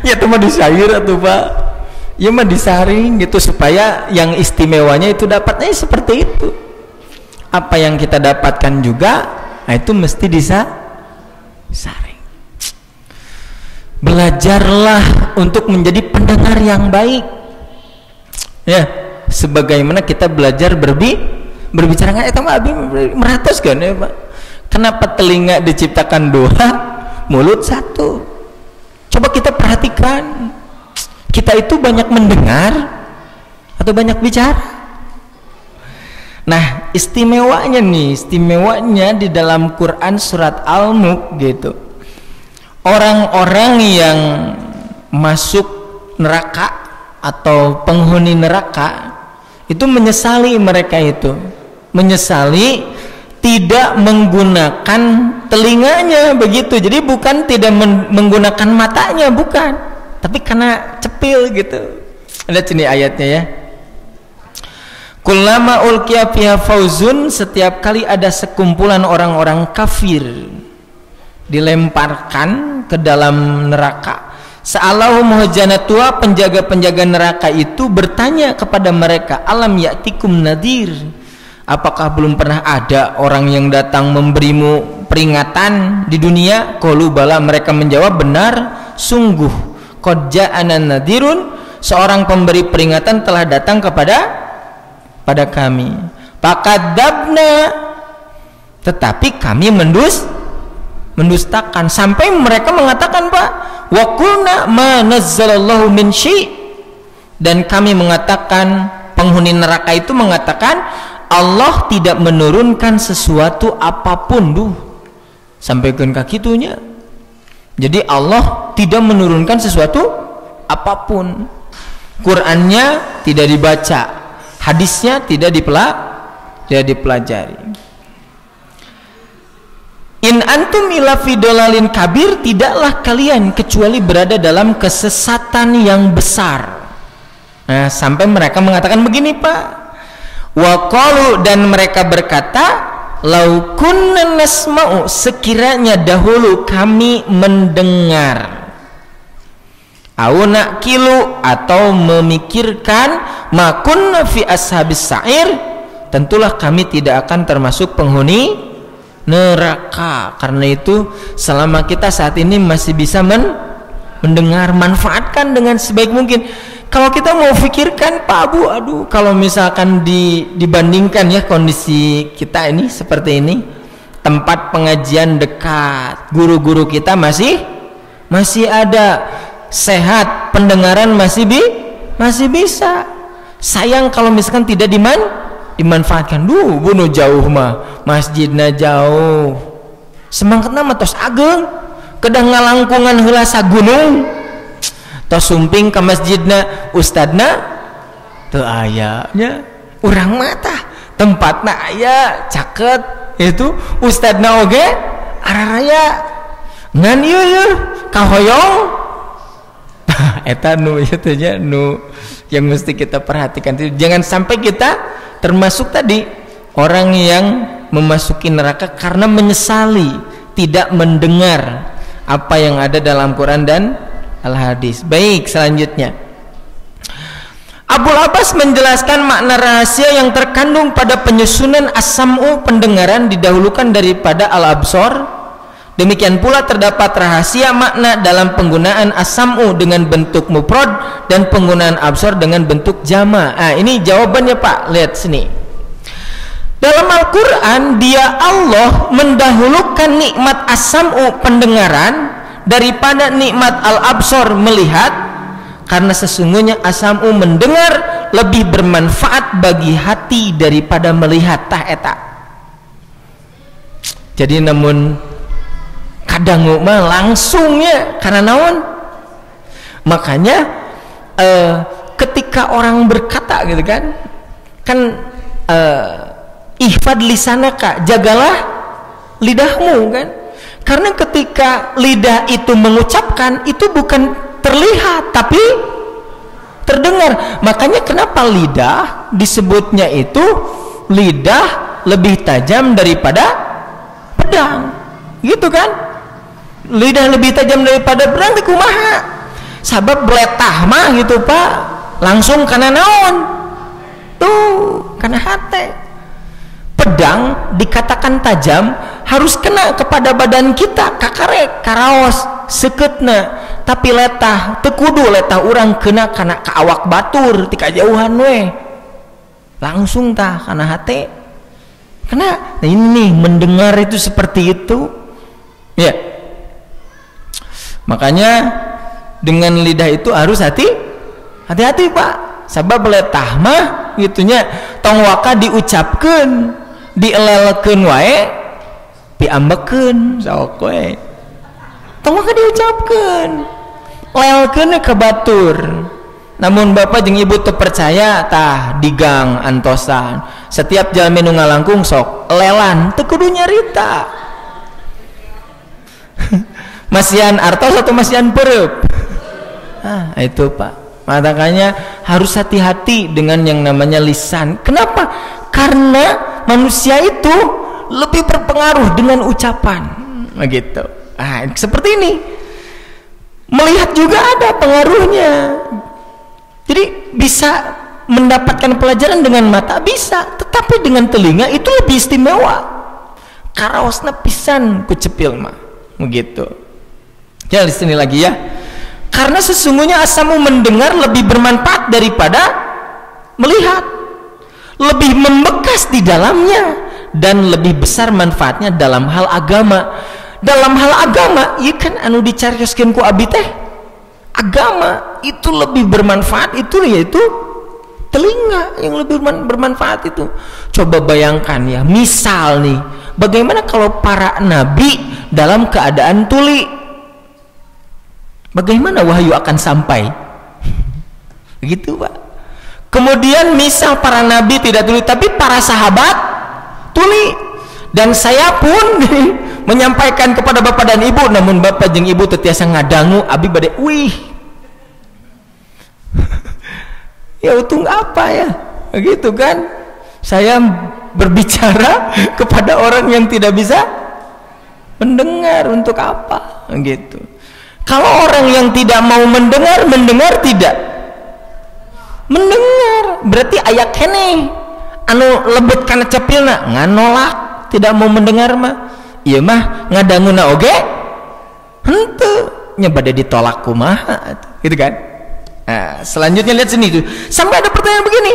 Ya itu mah disair atuh Pak. Ya mah disaring gitu supaya yang istimewanya itu dapatnya seperti itu. Apa yang kita dapatkan juga, nah itu mesti disaring. belajarlah untuk menjadi pendengar yang baik, ya, sebagaimana kita belajar berbicara. Nggak itu abi meratus kan ya Pak? Kenapa telinga diciptakan dua, mulut satu? Coba kita perhatikan, kita itu banyak mendengar atau banyak bicara? Nah, istimewanya di dalam Quran surat Al-Mulk gitu, orang-orang yang masuk neraka atau penghuni neraka itu menyesali, mereka itu menyesali tidak menggunakan telinganya begitu. Jadi bukan tidak menggunakan matanya, bukan, tapi karena cepil gitu. Lihat sini ayatnya ya. Kullama ulqiya fiha fauzun, setiap kali ada sekumpulan orang-orang kafir dilemparkan ke dalam neraka, sa'alahum hujanatua, penjaga-penjaga neraka itu bertanya kepada mereka, alam ya'tikum nadir, apakah belum pernah ada orang yang datang memberimu peringatan di dunia? Qalu bala, mereka menjawab, benar, sungguh, qad ja'ana nadirun, seorang pemberi peringatan telah datang kepada kami. Fakadzabna, tetapi kami mendustakan, sampai mereka mengatakan, Pak, wa qulna ma nazzalallahu min syai', dan kami mengatakan, penghuni neraka itu mengatakan, Allah tidak menurunkan sesuatu apapun. Sampaikan kakitunya. Jadi Allah tidak menurunkan sesuatu apapun. Qurannya tidak dibaca, hadisnya tidak dipelajari. In antum ila fi dolalin kabir, tidaklah kalian kecuali berada dalam kesesatan yang besar. Nah, sampai mereka mengatakan begini, Pak, wa qalu, dan mereka berkata, lau kunna nasma'u, sekiranya dahulu kami mendengar, au naqilu, atau memikirkan, ma kunna fi ashabis sa'ir, tentulah kami tidak akan termasuk penghuni neraka. Karena itu selama kita saat ini masih bisa mendengar, manfaatkan dengan sebaik mungkin. Kalau kita mau pikirkan, Pak Abu, aduh, kalau misalkan dibandingkan ya kondisi kita ini seperti ini, tempat pengajian dekat, guru-guru kita masih ada, sehat, pendengaran masih bisa. Sayang kalau misalkan tidak dimanfaatkan. Bunuh jauh mah, masjidna jauh, semangatna mah tos ageng, kedah ngalangkungan heula sagunung, tos sumping ke masjidna ustadna teu ayanya, urang mata tempatna aya caket, itu ustadna oge araraya ngan ieu kahoyong. Eta nu yang mesti kita perhatikan. Jangan sampai kita termasuk tadi orang yang memasuki neraka karena menyesali tidak mendengar apa yang ada dalam Quran dan Al-Hadis. Baik, selanjutnya Abul Abbas menjelaskan makna rahasia yang terkandung pada penyusunan as-sam'u, pendengaran, didahulukan daripada al-absor. Demikian pula terdapat rahasia makna dalam penggunaan as-sam'u dengan bentuk mufrad dan penggunaan absor dengan bentuk jama'. Ini jawabannya, Pak. Lihat sini. Dalam Al-Quran, dia Allah mendahulukan nikmat as-sam'u, pendengaran, daripada nikmat al-absor, melihat, karena sesungguhnya as-sam'u, mendengar, lebih bermanfaat bagi hati daripada melihat. Tah eta. Jadi namun kadang mah langsungnya karena naon, makanya ketika orang berkata gitu kan ihfad lisanaka, jagalah lidahmu kan, karena ketika lidah itu mengucapkan itu bukan terlihat tapi terdengar. Makanya kenapa lidah disebutnya itu lidah lebih tajam daripada pedang gitu kan. Lidah lebih tajam daripada pedang di kumaha, sabab beletah mah gitu, Pak, langsung karena naon tuh, karena hati. Pedang dikatakan tajam harus kena kepada badan kita, kakarek, karaos, seketna. tapi letah teu kudu letah urang kena kana ka awak batur ti kajauhan we langsung tah kana hate karena ini mendengar itu seperti itu ya. Makanya dengan lidah itu harus hati-hati Pak, sabab letah mah gitunya tong waka diucapkeun dielelkeun wae piambekeun sok we tong waka diucapkeun lelkeun ke batur. Namun bapak jeung ibu teu percaya tah digang antosan setiap jalmi nu ngalangkung sok lelan teu kudu nyarita masihan artos atau masihan pereup. Itu Pak, makanya harus hati-hati dengan yang namanya lisan. Kenapa? Karena manusia itu lebih berpengaruh dengan ucapan begitu. Seperti ini melihat juga ada pengaruhnya. Jadi bisa mendapatkan pelajaran dengan mata bisa, tetapi dengan telinga itu lebih istimewa. Karaosna pisan ku cepil mah begitu. Ya di sini lagi ya. Karena sesungguhnya asamu mendengar lebih bermanfaat daripada melihat. Lebih membekas di dalamnya dan lebih besar manfaatnya dalam hal agama. Dalam hal agama, ieu kan anu dicarioskeun ku abi teh. Agama itu lebih bermanfaat itu yaitu telinga yang lebih bermanfaat itu. Coba bayangkan ya, misal nih, bagaimana kalau para nabi dalam keadaan tuli? Bagaimana wahyu akan sampai? Begitu Pak. Kemudian misal para nabi tidak tuli, tapi para sahabat tuli. Dan saya pun menyampaikan kepada bapak dan ibu, namun bapak jeung ibu tetiasa ngadangu abi bade wih ya untung apa ya begitu kan. Saya berbicara kepada orang yang tidak bisa mendengar untuk apa gitu. Kalau orang yang tidak mau mendengar tidak mendengar, berarti aya keneh anu lebet kana cepilna nganolak tidak mau mendengar mah. Iya mah ngadanguna oge henteu nya bade ditolak kumaha gitu kan. Selanjutnya lihat sini tuh. Sampai ada pertanyaan begini.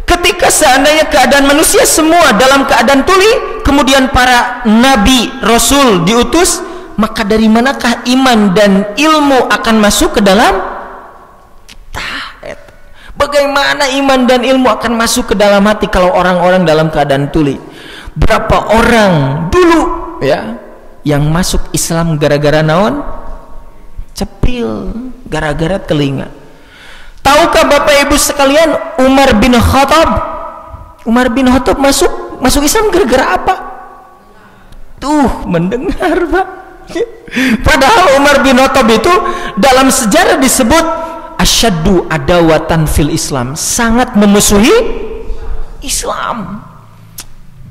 Ketika seandainya keadaan manusia semua dalam keadaan tuli, kemudian para nabi, rasul diutus, maka dari manakah iman dan ilmu akan masuk ke dalam? Bagaimana iman dan ilmu akan masuk ke dalam hati kalau orang-orang dalam keadaan tuli? Berapa orang dulu ya yang masuk Islam gara-gara naon? Cepil, gara-gara telinga. Tahukah Bapak Ibu sekalian Umar bin Khattab masuk Islam gara-gara apa? Tuh mendengar Pak. Padahal Umar bin Khattab itu dalam sejarah disebut asyaddu adawatan fil Islam, sangat memusuhi Islam.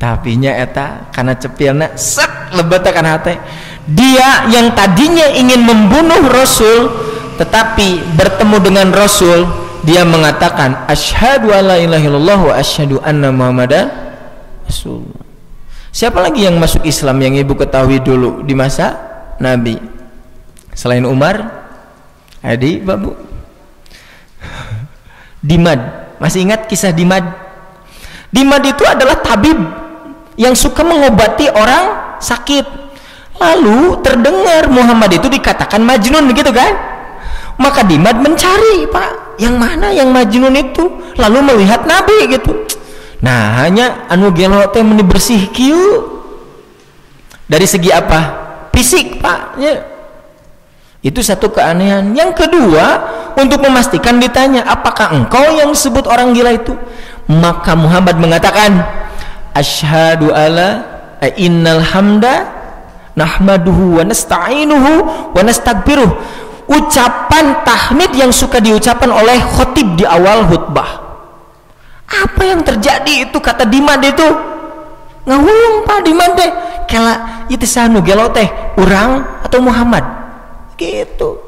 Tapi nya eta karena cepilna set lebet kan hati. Dia yang tadinya ingin membunuh Rasul, tetapi bertemu dengan Rasul, dia mengatakan asyhadu alla ilaha illallah wa asyhadu anna muhammadan rasulullah. Siapa lagi yang masuk Islam yang ibu ketahui dulu di masa Nabi selain Umar? Adi Babu Dimad. Masih ingat kisah Dimad? Dimad itu adalah tabib yang suka mengobati orang sakit. Lalu terdengar Muhammad itu dikatakan majnun gitu kan. Maka Dimad mencari, Pak, yang mana yang majnun itu, lalu melihat Nabi gitu. Nah, hanya anu gelo teh meni bersih kieu. Dari segi apa? Fisik, Pak. Ya. Itu satu keanehan. Yang kedua, untuk memastikan ditanya, apakah engkau yang disebut orang gila itu? Maka Muhammad mengatakan, asyhadu alla innal hamda nahmaduhu wa nasta'inuhu wa nastaghfiruh. Ucapan tahmid yang suka diucapkan oleh khotib di awal khutbah. Apa yang terjadi itu kata Dimad itu? Ngawung Pak Dimad teh. Kela itu sanu gelo teh urang atau Muhammad? Gitu.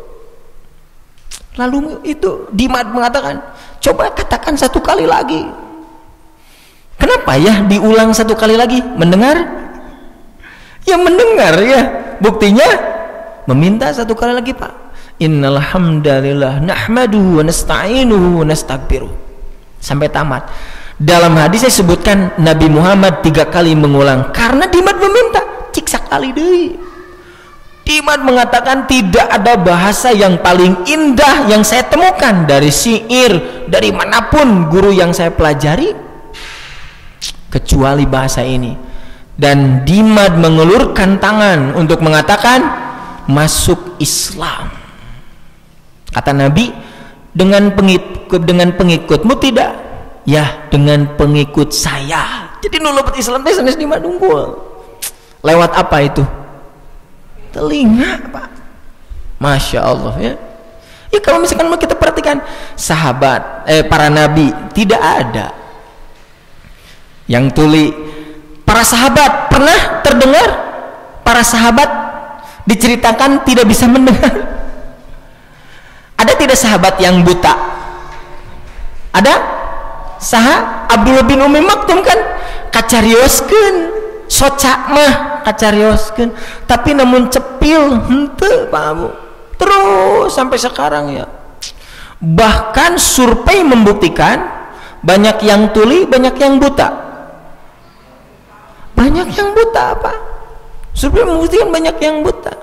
Lalu itu Dimad mengatakan, coba katakan satu kali lagi. Kenapa ya diulang satu kali lagi? Mendengar? Ya mendengar ya. Buktinya meminta satu kali lagi Pak. Innal hamdalillah nahmaduhu wa nasta'inuhu wa nastaghfiruh sampai tamat. Dalam hadis saya sebutkan Nabi Muhammad 3 kali mengulang karena Dimad meminta cik sakali deui. Dimad mengatakan tidak ada bahasa yang paling indah yang saya temukan dari syair dari manapun guru yang saya pelajari kecuali bahasa ini. Dan Dimad mengulurkan tangan untuk mengatakan masuk Islam. Kata Nabi, dengan pengikutmu tidak? Ya, dengan pengikut saya. Jadi nulubet Islam teh sanes Dimad unggul. Lewat apa itu? Telinga, Pak. Masya Allah ya. Ya kalau misalkan mau kita perhatikan sahabat, para nabi tidak ada yang tuli. Para sahabat pernah terdengar para sahabat diceritakan tidak bisa mendengar. Ada tidak sahabat yang buta? Ada? Saha Abdullah bin Umi Maktum kan kacarioskeun soca mah kacarioskeun tapi namun cepil henteu Pak Abu terus sampai sekarang ya. Bahkan survei membuktikan banyak yang tuli banyak yang buta. Banyak yang buta Pak. Survei membuktikan banyak yang buta.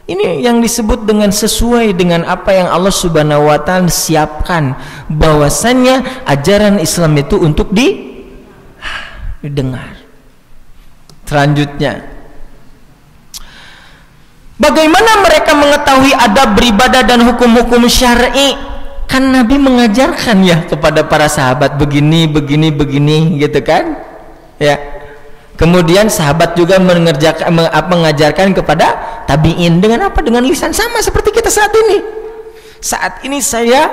Ini yang disebut dengan sesuai dengan apa yang Allah Subhanahu wa Ta'ala siapkan, bahwasannya ajaran Islam itu untuk didengar. Selanjutnya, bagaimana mereka mengetahui adab beribadah dan hukum-hukum syar'i? Kan Nabi mengajarkan ya kepada para sahabat begini gitu kan ya. Kemudian sahabat juga mengajarkan kepada tabi'in dengan apa? Dengan lisan, sama seperti kita saat ini. Saat ini saya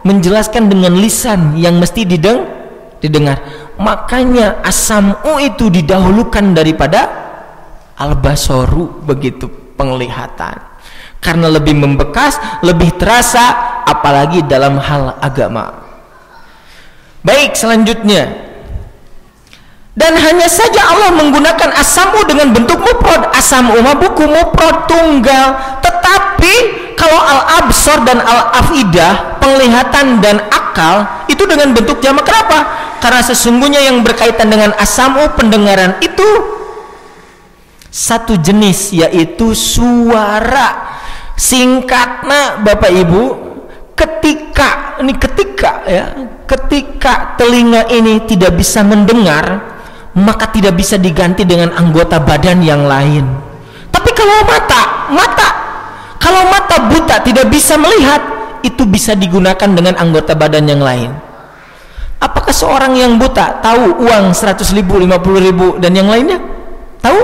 menjelaskan dengan lisan yang mesti didengar. Makanya as-sam'u itu didahulukan daripada al-basaru, begitu penglihatan. Karena lebih membekas, lebih terasa, apalagi dalam hal agama. Baik, selanjutnya. Dan hanya saja Allah menggunakan as-sam'u dengan bentuk mufrad. As-sam'u mah buku mufrad tunggal. Tetapi kalau al-absar dan al-afidah, penglihatan dan akal, itu dengan bentuk jamak. Kenapa? Karena sesungguhnya yang berkaitan dengan as-sam'u, pendengaran, itu satu jenis, yaitu suara. Singkatnya Bapak Ibu, ketika telinga ini tidak bisa mendengar, maka tidak bisa diganti dengan anggota badan yang lain. Tapi kalau mata buta tidak bisa melihat, itu bisa digunakan dengan anggota badan yang lain. Apakah seorang yang buta tahu uang 100.000, 50.000 dan yang lainnya? Tahu?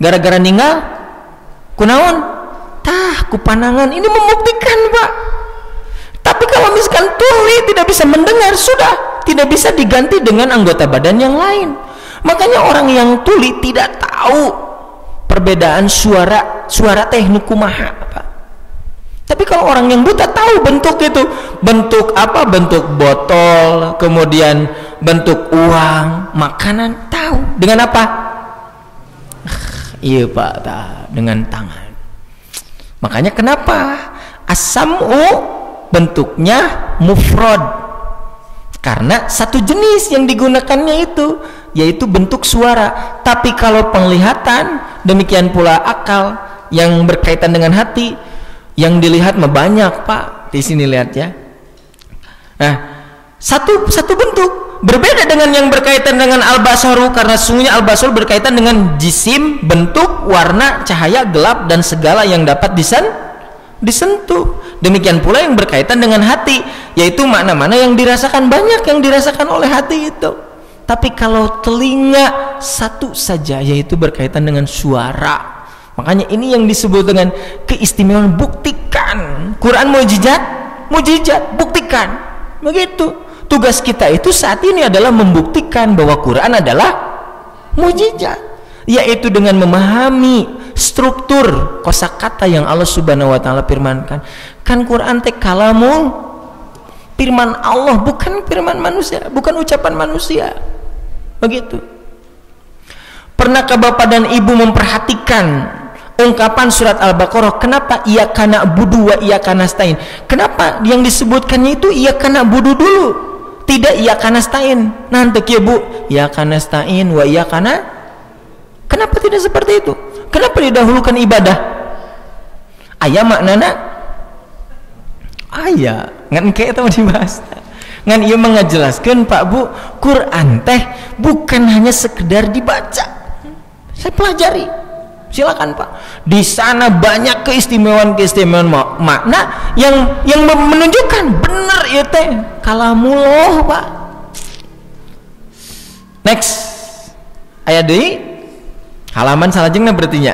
Gara-gara ninggal kunaon? Tah, kupanangan. Ini membuktikan, Pak. Tapi kalau misalkan tuli tidak bisa mendengar, sudah tidak bisa diganti dengan anggota badan yang lain. Makanya orang yang tuli tidak tahu perbedaan suara teknik kumaha, Pak. Tapi kalau orang yang buta tahu bentuk itu, bentuk apa? Bentuk botol, kemudian bentuk uang, makanan, tahu. Dengan apa? Iya Pak, dengan tangan. Makanya kenapa as-sam'u bentuknya mufrad? Karena satu jenis yang digunakannya itu, yaitu bentuk suara. Tapi kalau penglihatan, demikian pula akal yang berkaitan dengan hati, yang dilihat banyak Pak. Di sini lihat ya. Nah, satu bentuk berbeda dengan yang berkaitan dengan al-basaru, karena sesungguhnya al-basaru berkaitan dengan jisim, bentuk, warna, cahaya, gelap, dan segala yang dapat disentuh. Demikian pula yang berkaitan dengan hati, yaitu mana-mana yang dirasakan, banyak yang dirasakan oleh hati itu. Tapi kalau telinga satu saja, yaitu berkaitan dengan suara. Makanya ini yang disebut dengan keistimewaan. Buktikan Quran mujizat, buktikan. Begitu. Tugas kita itu saat ini adalah membuktikan bahwa Quran adalah mujizat, yaitu dengan memahami struktur kosakata yang Allah Subhanahu wa Ta'ala firmankan. Kan Quran teh kalamul, firman Allah, bukan firman manusia, bukan ucapan manusia. Begitu. Pernahkah Bapak dan Ibu memperhatikan ungkapan surat Al-Baqarah, kenapa iyyaka na'budu wa iyyaka nasta'in? Kenapa yang disebutkannya itu iyyaka na'budu dulu, tidak iyyaka nasta'in? Nanti ya Bu, iyyaka nasta'in wa iyyaka na. Kenapa tidak seperti itu? Kenapa didahulukan ibadah? Aya maknana? Aya, ngan kayak itu dibahas. Ngan ieu mengajelaskan Pak Bu, Quran teh bukan hanya sekedar dibaca. Saya pelajari. Silakan Pak. Di sana banyak keistimewaan makna yang menunjukkan benar ieu teh kalamullah Pak. Next. Ayat deui halaman salajengna berarti nya.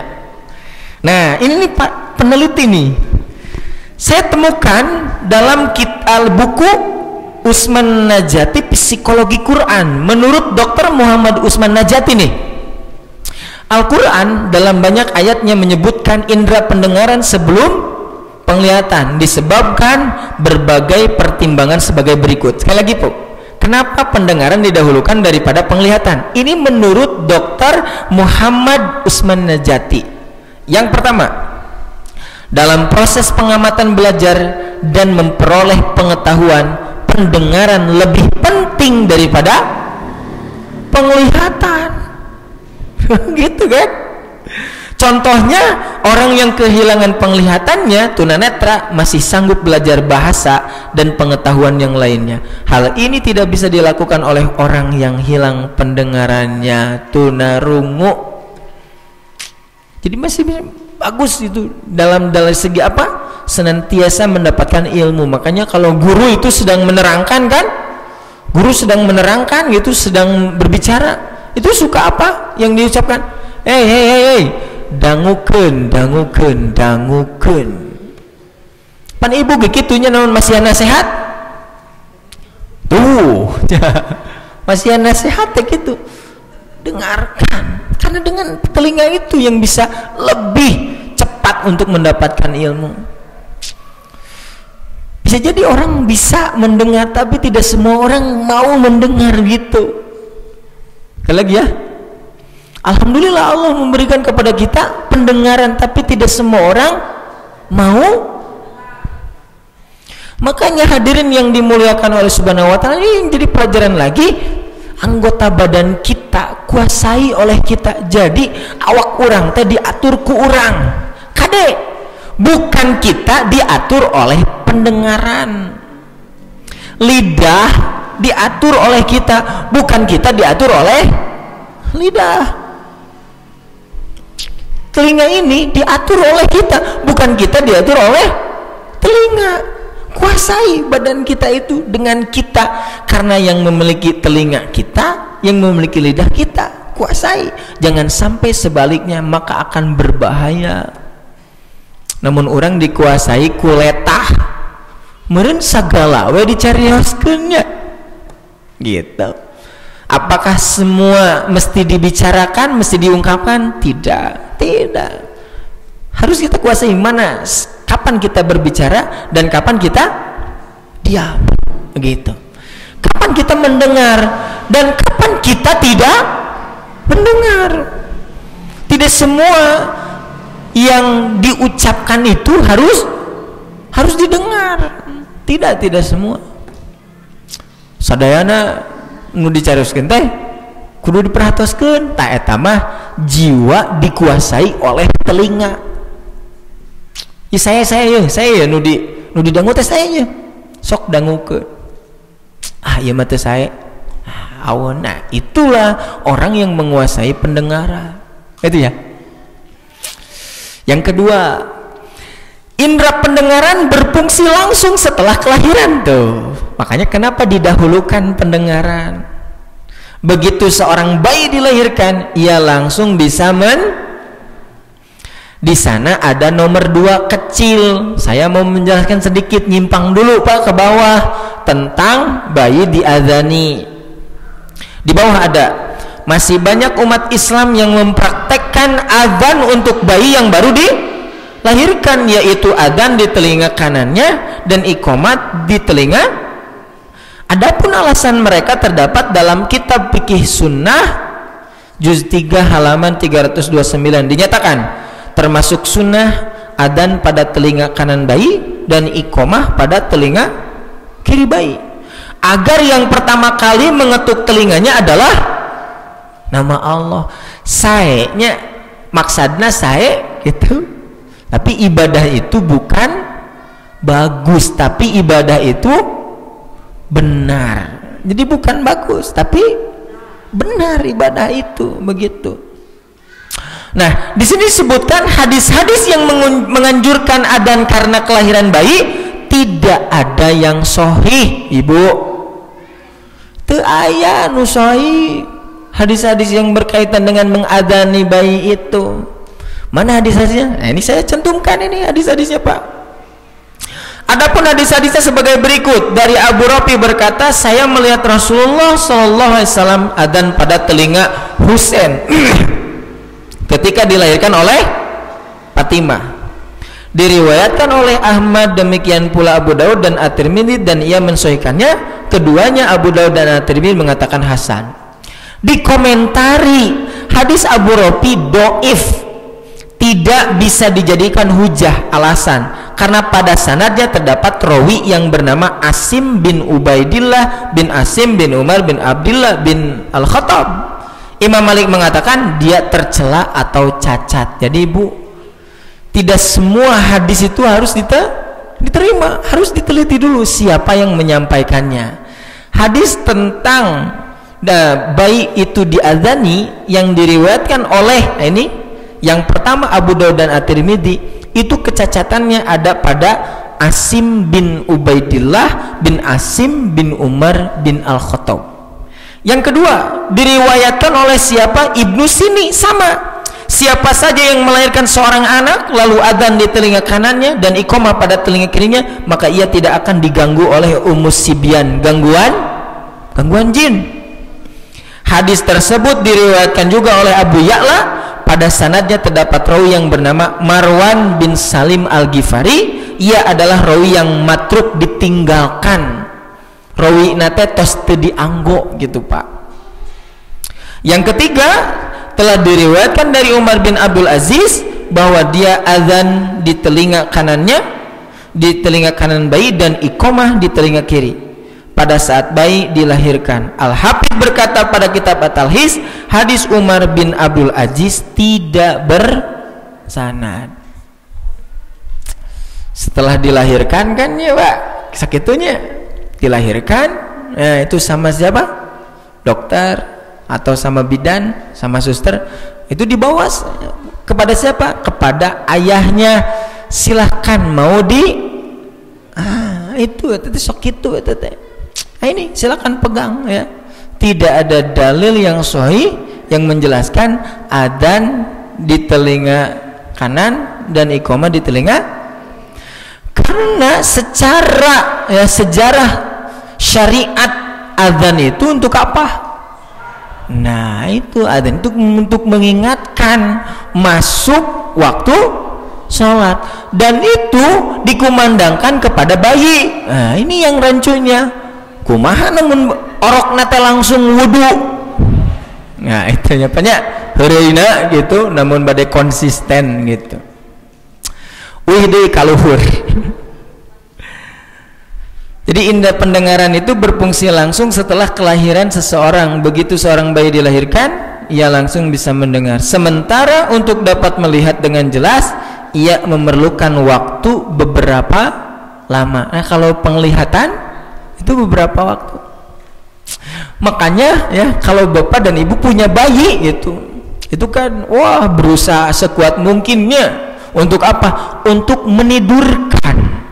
Nah, ini nih Pak peneliti nih. Saya temukan dalam buku Usman Najati Psikologi Quran. Menurut Dr. Muhammad Usman Najati nih, Al-Quran dalam banyak ayatnya menyebutkan indera pendengaran sebelum penglihatan disebabkan berbagai pertimbangan sebagai berikut. Sekali lagi Bu, kenapa pendengaran didahulukan daripada penglihatan? Ini menurut Dr. Muhammad Usman Najati. Yang pertama, dalam proses pengamatan belajar dan memperoleh pengetahuan, pendengaran lebih penting daripada penglihatan. Gitu kan? Contohnya, orang yang kehilangan penglihatannya, tunanetra, masih sanggup belajar bahasa dan pengetahuan yang lainnya. Hal ini tidak bisa dilakukan oleh orang yang hilang pendengarannya, tunarungu. Jadi masih bagus itu dalam segi apa? Senantiasa mendapatkan ilmu. Makanya kalau guru itu sedang menerangkan kan, guru sedang menerangkan gitu, sedang berbicara, itu suka apa yang diucapkan? Hey, dangukeun pan ibu gitunya naon masih nasihat tuh masih nasihat gitu, dengarkan, karena dengan telinga itu yang bisa lebih cepat untuk mendapatkan ilmu. Bisa jadi orang bisa mendengar, tapi tidak semua orang mau mendengar gitu. Sekali lagi ya, alhamdulillah Allah memberikan kepada kita pendengaran, tapi tidak semua orang mau. Makanya hadirin yang dimuliakan oleh Subhanahu wa ta'ala, ini jadi pelajaran lagi. Anggota badan kita kuasai oleh kita. Jadi awak orang teh diatur ku orang kade, bukan kita diatur oleh pendengaran. Lidah diatur oleh kita, bukan kita diatur oleh lidah. Telinga ini diatur oleh kita, bukan kita diatur oleh telinga. Kuasai badan kita itu dengan kita, karena yang memiliki telinga kita, yang memiliki lidah kita. Kuasai, jangan sampai sebaliknya, maka akan berbahaya. Namun orang dikuasai kuletah, meureun sagala we dicarioskeunnya gitu. Apakah semua mesti dibicarakan, mesti diungkapkan? Tidak. Harus kita kuasai mana, kapan kita berbicara dan kapan kita diam, begitu. Kapan kita mendengar dan kapan kita tidak mendengar. Tidak semua yang diucapkan itu harus didengar. Tidak semua. Sadayana nu dicarioskeun teh kudu diperhatoskeun, ta eta mah jiwa dikuasai oleh telinga. Ya saya nu didangu teh saya sok dangukeun. Ieu mah teh saya. Nah, itulah orang yang menguasai pendengaran. Itu ya. Yang kedua, indera pendengaran berfungsi langsung setelah kelahiran tuh. Makanya kenapa didahulukan pendengaran? Begitu seorang bayi dilahirkan, ia langsung bisa di sana ada nomor 2 kecil. Saya mau menjelaskan sedikit, nyimpang dulu Pak ke bawah tentang bayi diadzani. Di bawah ada, masih banyak umat Islam yang mempraktekkan adzan untuk bayi yang baru dilahirkan, yaitu adzan di telinga kanannya dan iqomat di telinga. Adapun alasan mereka terdapat dalam kitab Fikih Sunnah juz 3 halaman 329. Dinyatakan termasuk sunnah adzan pada telinga kanan bayi dan iqamah pada telinga kiri bayi, agar yang pertama kali mengetuk telinganya adalah nama Allah. Saenya maksadna sae gitu, tapi ibadah itu bukan bagus, tapi ibadah itu benar. Jadi bukan bagus tapi benar ibadah itu, begitu. Nah, di sini disebutkan hadis-hadis yang menganjurkan adzan karena kelahiran bayi tidak ada yang sahih, Ibu. Teu aya nu sahih hadis-hadis yang berkaitan dengan mengadzani bayi itu. Mana hadis-hadisnya? Nah, ini saya cantumkan ini hadis-hadisnya, Pak. Adapun hadis-hadisnya sebagai berikut. Dari Abu Rafi berkata, saya melihat Rasulullah SAW adzan pada telinga Husain ketika dilahirkan oleh Fatimah. Diriwayatkan oleh Ahmad, demikian pula Abu Daud dan At-Tirmidzi, dan ia mensahihkannya. Keduanya Abu Daud dan At-Tirmidzi mengatakan hasan. Dikomentari, hadis Abu Rafi doif, tidak bisa dijadikan hujah, alasan karena pada sanadnya terdapat rawi yang bernama Asim bin Ubaidillah bin Asim bin Umar bin Abdillah bin Al-Khattab. Imam Malik mengatakan dia tercela atau cacat. Jadi Ibu, tidak semua hadis itu harus diterima, harus diteliti dulu siapa yang menyampaikannya. Hadis tentang bayi itu diadzani yang diriwayatkan oleh ini yang pertama Abu Daud dan At-Tirmidzi, itu kecacatannya ada pada Asim bin Ubaidillah bin Asim bin Umar bin Al-Khattab. Yang kedua diriwayatkan oleh siapa? Ibnu Sini, sama. Siapa saja yang melahirkan seorang anak lalu adzan di telinga kanannya dan iqamah pada telinga kirinya, maka ia tidak akan diganggu oleh umus sibyan, gangguan jin. Hadis tersebut diriwayatkan juga oleh Abu Ya'la. Pada sanadnya terdapat rawi yang bernama Marwan bin Salim Al-Ghifari. Ia adalah rawi yang matruk, ditinggalkan. Rawi nate tos teu dianggo gitu, Pak. Yang ketiga, telah diriwayatkan dari Umar bin Abdul Aziz bahwa dia azan di telinga kanannya, di telinga kanan bayi, dan iqamah di telinga kiri pada saat bayi dilahirkan. Al-Hafidz berkata pada kitab At-Talhis, hadis Umar bin Abdul Aziz tidak bersanad. Setelah dilahirkan kan ya, Pak, sakitunya dilahirkan, itu sama siapa? Dokter atau sama bidan, sama suster, itu dibawa kepada siapa? Kepada ayahnya. Silahkan mau itu sok itu ini silakan pegang ya. Tidak ada dalil yang sahih yang menjelaskan adzan di telinga kanan dan iqamah di telinga, karena secara sejarah syariat adzan itu untuk apa? Nah, itu adzan itu untuk mengingatkan masuk waktu sholat, dan itu dikumandangkan kepada bayi. Nah, ini yang rancunya. Kumaha namun orok nate langsung wudu. Nah, itu nyapanya heureuna gitu, namun bade konsisten gitu. Wih deui kaluhur. Jadi indera pendengaran itu berfungsi langsung setelah kelahiran seseorang. Begitu seorang bayi dilahirkan, ia langsung bisa mendengar. Sementara untuk dapat melihat dengan jelas, ia memerlukan waktu beberapa lama. Nah, kalau penglihatan itu beberapa waktu. Makanya ya, kalau bapak dan ibu punya bayi itu kan wah berusaha sekuat mungkinnya untuk apa? Untuk menidurkan.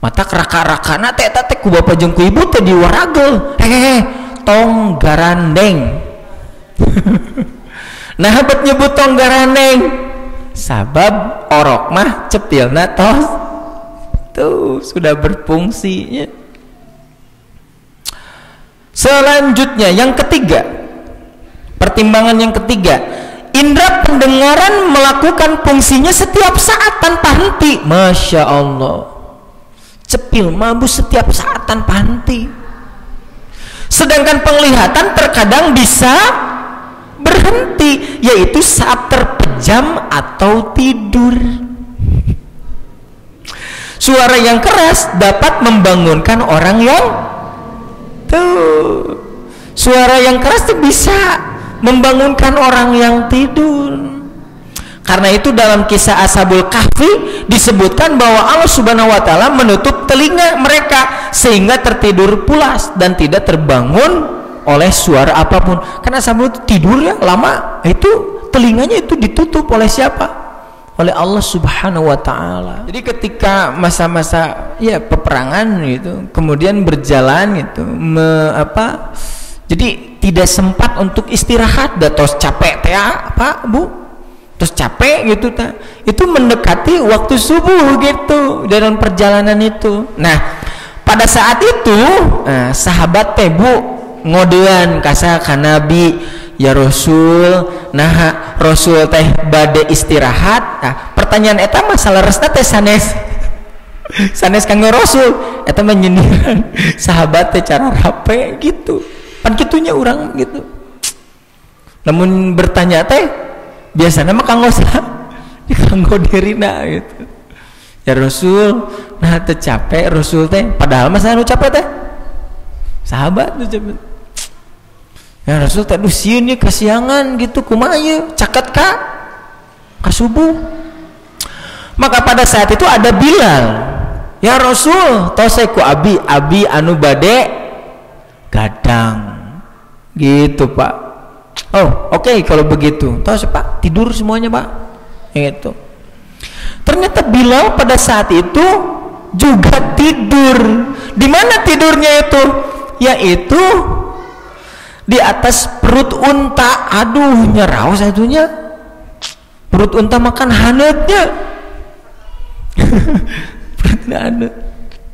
Mata keraka-rakana teh ku bapak jeung ku ibu teh diwaragel. Tong garandeng. Nah, habat nyebut tong garandeng sabab orok mah cepilna tos tuh sudah berfungsinya. Selanjutnya yang ketiga, pertimbangan yang ketiga, indera pendengaran melakukan fungsinya setiap saat tanpa henti. Masya Allah, cepil mabus setiap saat tanpa henti. Sedangkan penglihatan terkadang bisa berhenti, yaitu saat terpejam tajam atau tidur. Suara yang keras dapat membangunkan orang yang tuh. Suara yang keras tuh bisa membangunkan orang yang tidur. Karena itu dalam kisah Ashabul Kahfi disebutkan bahwa Allah Subhanahu wa taala menutup telinga mereka sehingga tertidur pulas dan tidak terbangun oleh suara apapun. Karena Ashabul itu tidur ya lama, itu telinganya itu ditutup oleh siapa? Oleh Allah Subhanahu wa taala. Jadi ketika masa-masa ya peperangan gitu, kemudian berjalan gitu, jadi tidak sempat untuk istirahat, tos capek teh apa Bu? Terus capek gitu ta. Itu mendekati waktu subuh gitu dalam perjalanan itu. Nah, pada saat itu sahabat teh Bu ngodean kasa ka Nabi, ya Rasul, nah Rasul teh bade istirahat. Nah, pertanyaan eta masalah resna teh sanes kanggo Rasul, eta mah nyindiran sahabat teh cara rape gitu. Pan kitunya urang gitu. Namun bertanya teh biasanya mah kanggo dirina gitu. Ya Rasul, nah teh capek Rasul teh, padahal masa anu capek teh sahabat tuh capek. Ya Rasul teh duh sieun ye kasiangan gitu, kumaha ieu caket ka subuh. Maka pada saat itu ada Bilal. Ya Rasul, tos ku abi anu bade gadang gitu Pak. Oh oke, kalau begitu tahu sih Pak, tidur semuanya Pak itu. Ternyata Bilal pada saat itu juga tidur. Di mana tidurnya itu? Yaitu di atas perut unta. Aduh nyerau satunya, perut unta makan hanetnya. Perut hanet.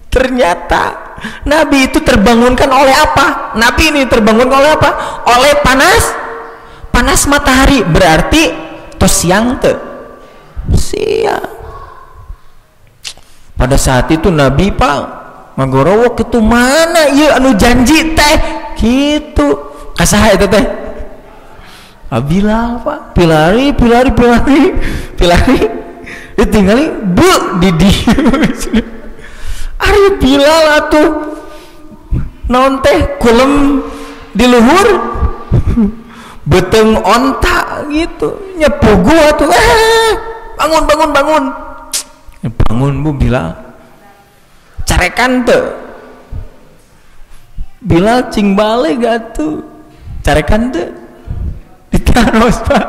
Ternyata Nabi itu terbangunkan oleh apa? Nabi ini terbangunkan oleh apa? Oleh panas matahari. Berarti tos siang teh siang. Pada saat itu Nabi Pak magorowo kitu mana ieu anu janji teh gitu. Kasaha eta teh? Bilal Pak. Pilari ditinggali bu di dieu. Ari Bilal atuh naon teh kulem di luhur beteng onta gitu nyepugu atuh bangun Bu Bilal carekan teu Bilal cing bale gatuh carekan teu ditaros Pak.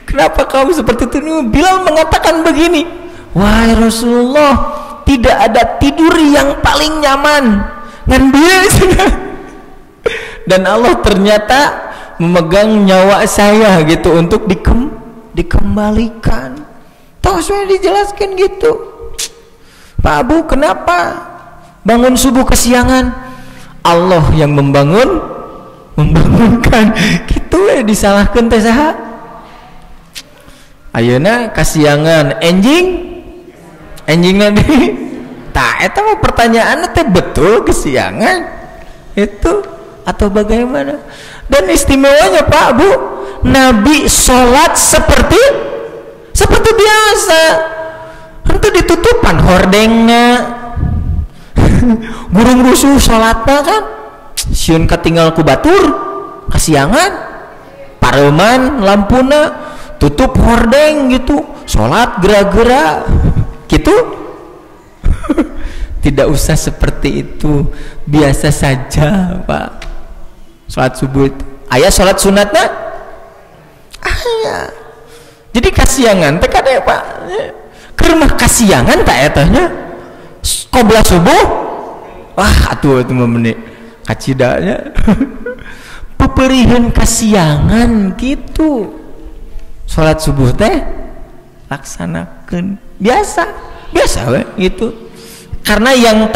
Kenapa kamu seperti itu? Bilal mengatakan begini, wahai Rasulullah, tidak ada tidur yang paling nyaman ngan bieu. Dan Allah ternyata memegang nyawa saya gitu untuk dikembalikan. Tahu saya dijelaskan gitu. Pak Abu, kenapa bangun subuh kesiangan? Allah yang membangunkan. Gitu disalahkan teh saha? Ayeuna kasiangan enjing nanti. Tah eta mah pertanyaan teh betul kesiangan itu atau bagaimana? Dan istimewanya Pak Bu, Nabi sholat seperti biasa. Itu ditutupan hordengnya. Gurung rusuh sholatnya kan. Sieun katinggal ku batur, kasiangan. Pareman lampuna tutup hordeng gitu. Sholat gera-gera gitu. Tidak usah seperti itu, biasa saja Pak. Sholat subuh itu aya sholat sunatnya aya. Jadi kasiangan teh kade Pak keur mah kasiangan tak etahnya qobla subuh. Wah atuh itu mah menit kacidanya. Peperihan kasiangan gitu. Sholat subuh teh laksanakeun biasa we gitu. Karena yang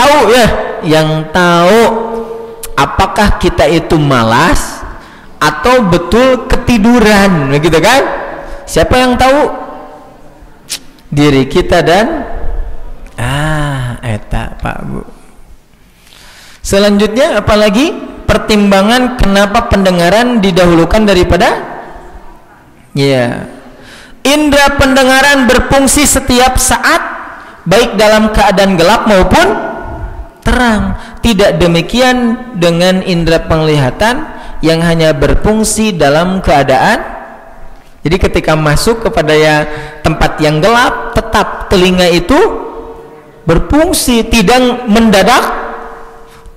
tahu apakah kita itu malas atau betul ketiduran, begitu kan? Siapa yang tahu? Diri kita dan eta Pak Bu. Selanjutnya apalagi pertimbangan kenapa pendengaran didahulukan daripada Indra pendengaran berfungsi setiap saat, baik dalam keadaan gelap maupun terang. Tidak demikian dengan indra penglihatan yang hanya berfungsi dalam keadaan. Jadi ketika masuk kepada tempat yang gelap, tetap telinga itu berfungsi, tidak mendadak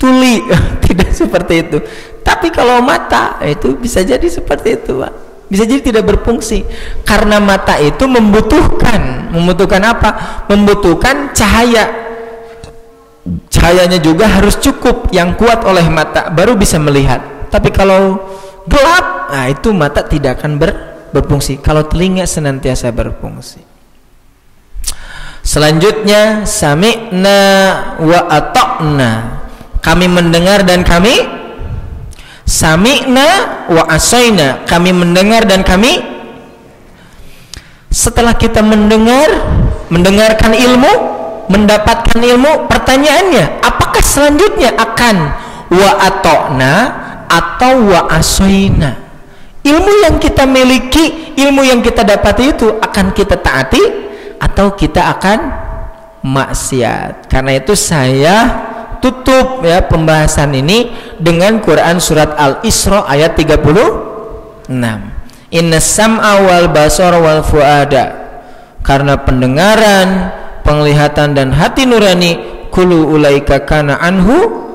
tuli. Tidak seperti itu. Tapi kalau mata itu bisa jadi seperti itu, Pak. Bisa jadi tidak berfungsi karena mata itu membutuhkan apa? Membutuhkan cahaya. Cahayanya juga harus cukup yang kuat oleh mata baru bisa melihat. Tapi kalau gelap, nah itu mata tidak akan berfungsi. Kalau telinga senantiasa berfungsi. Selanjutnya sami'na wa ata'na. Kami mendengar dan kami sami'na wa asaina, kami mendengar dan kami. Setelah kita mendengarkan ilmu, mendapatkan ilmu, pertanyaannya apakah selanjutnya akan wa ata'na atau wa asaina? Ilmu yang kita miliki, ilmu yang kita dapati itu akan kita taati atau kita akan maksiat. Karena itu saya tutup pembahasan ini dengan Quran surat Al-Isra ayat 36. Inna sam'a wal basara wal fuada. Karena pendengaran, penglihatan dan hati nurani, kullu ulaika kana anhu,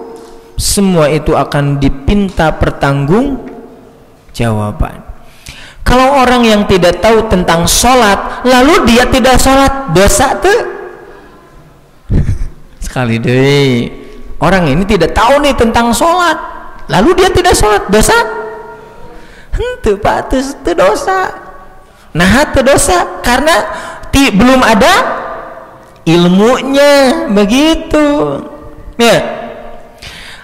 semua itu akan dipinta pertanggungjawaban. Kalau orang yang tidak tahu tentang sholat lalu dia tidak sholat, dosa tuh. Sekali deh, orang ini tidak tahu nih tentang sholat lalu dia tidak sholat, dosa? Henteu Pak, itu dosa. Nah itu dosa karena belum ada ilmunya, begitu ya.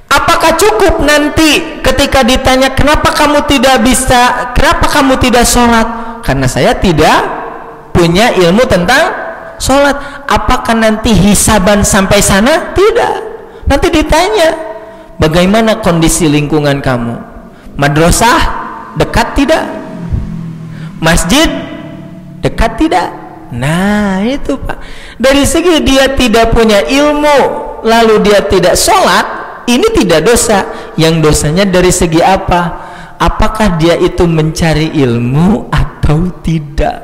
Apakah cukup nanti ketika ditanya kenapa kamu tidak sholat? Karena saya tidak punya ilmu tentang sholat. Apakah nanti hisaban sampai sana? Tidak. Nanti ditanya bagaimana kondisi lingkungan kamu, madrasah dekat tidak, masjid dekat tidak. Nah itu Pak, dari segi dia tidak punya ilmu lalu dia tidak sholat, ini tidak dosa. Yang dosanya dari segi apa? Apakah dia itu mencari ilmu atau tidak?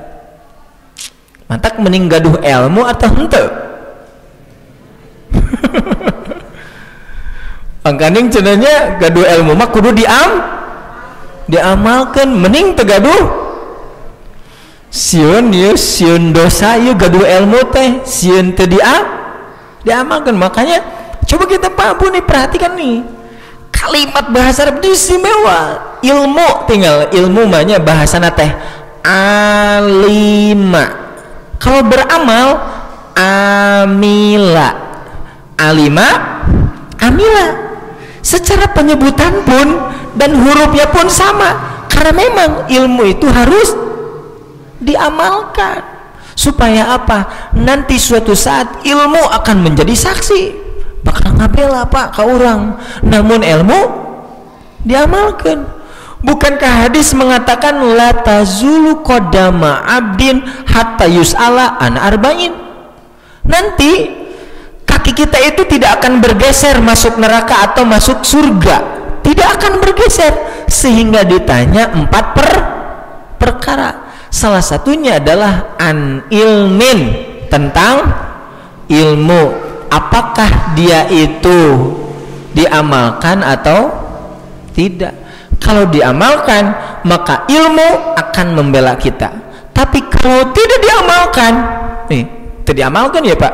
Mantak mending gaduh ilmu atau henteu? Pangkaning cenanya gaduh ilmu mah kudu diamalkan, mending tegaduh sieun dosa ieu gaduh ilmu teh sieun teu diamalkan. Makanya coba kita nih perhatikan nih kalimat bahasa Arab istimewa. Ilmu tinggal ilmu mahnya bahasana teh alima. Kalau beramal amila, alima amila. Secara penyebutan pun dan hurufnya pun sama, karena memang ilmu itu harus diamalkan. Supaya apa? Nanti suatu saat ilmu akan menjadi saksi. Bakal ngabela Pak ka urang, namun ilmu diamalkan. Bukankah hadis mengatakan la tazulu qadama abdin hatta yus'ala an arba'in? Nanti kaki kita itu tidak akan bergeser masuk neraka atau masuk surga, tidak akan bergeser sehingga ditanya 4 perkara. Salah satunya adalah an ilmin, tentang ilmu. Apakah dia itu diamalkan atau tidak? Kalau diamalkan maka ilmu akan membela kita. Tapi kalau tidak diamalkan, tidak diamalkan ya Pak,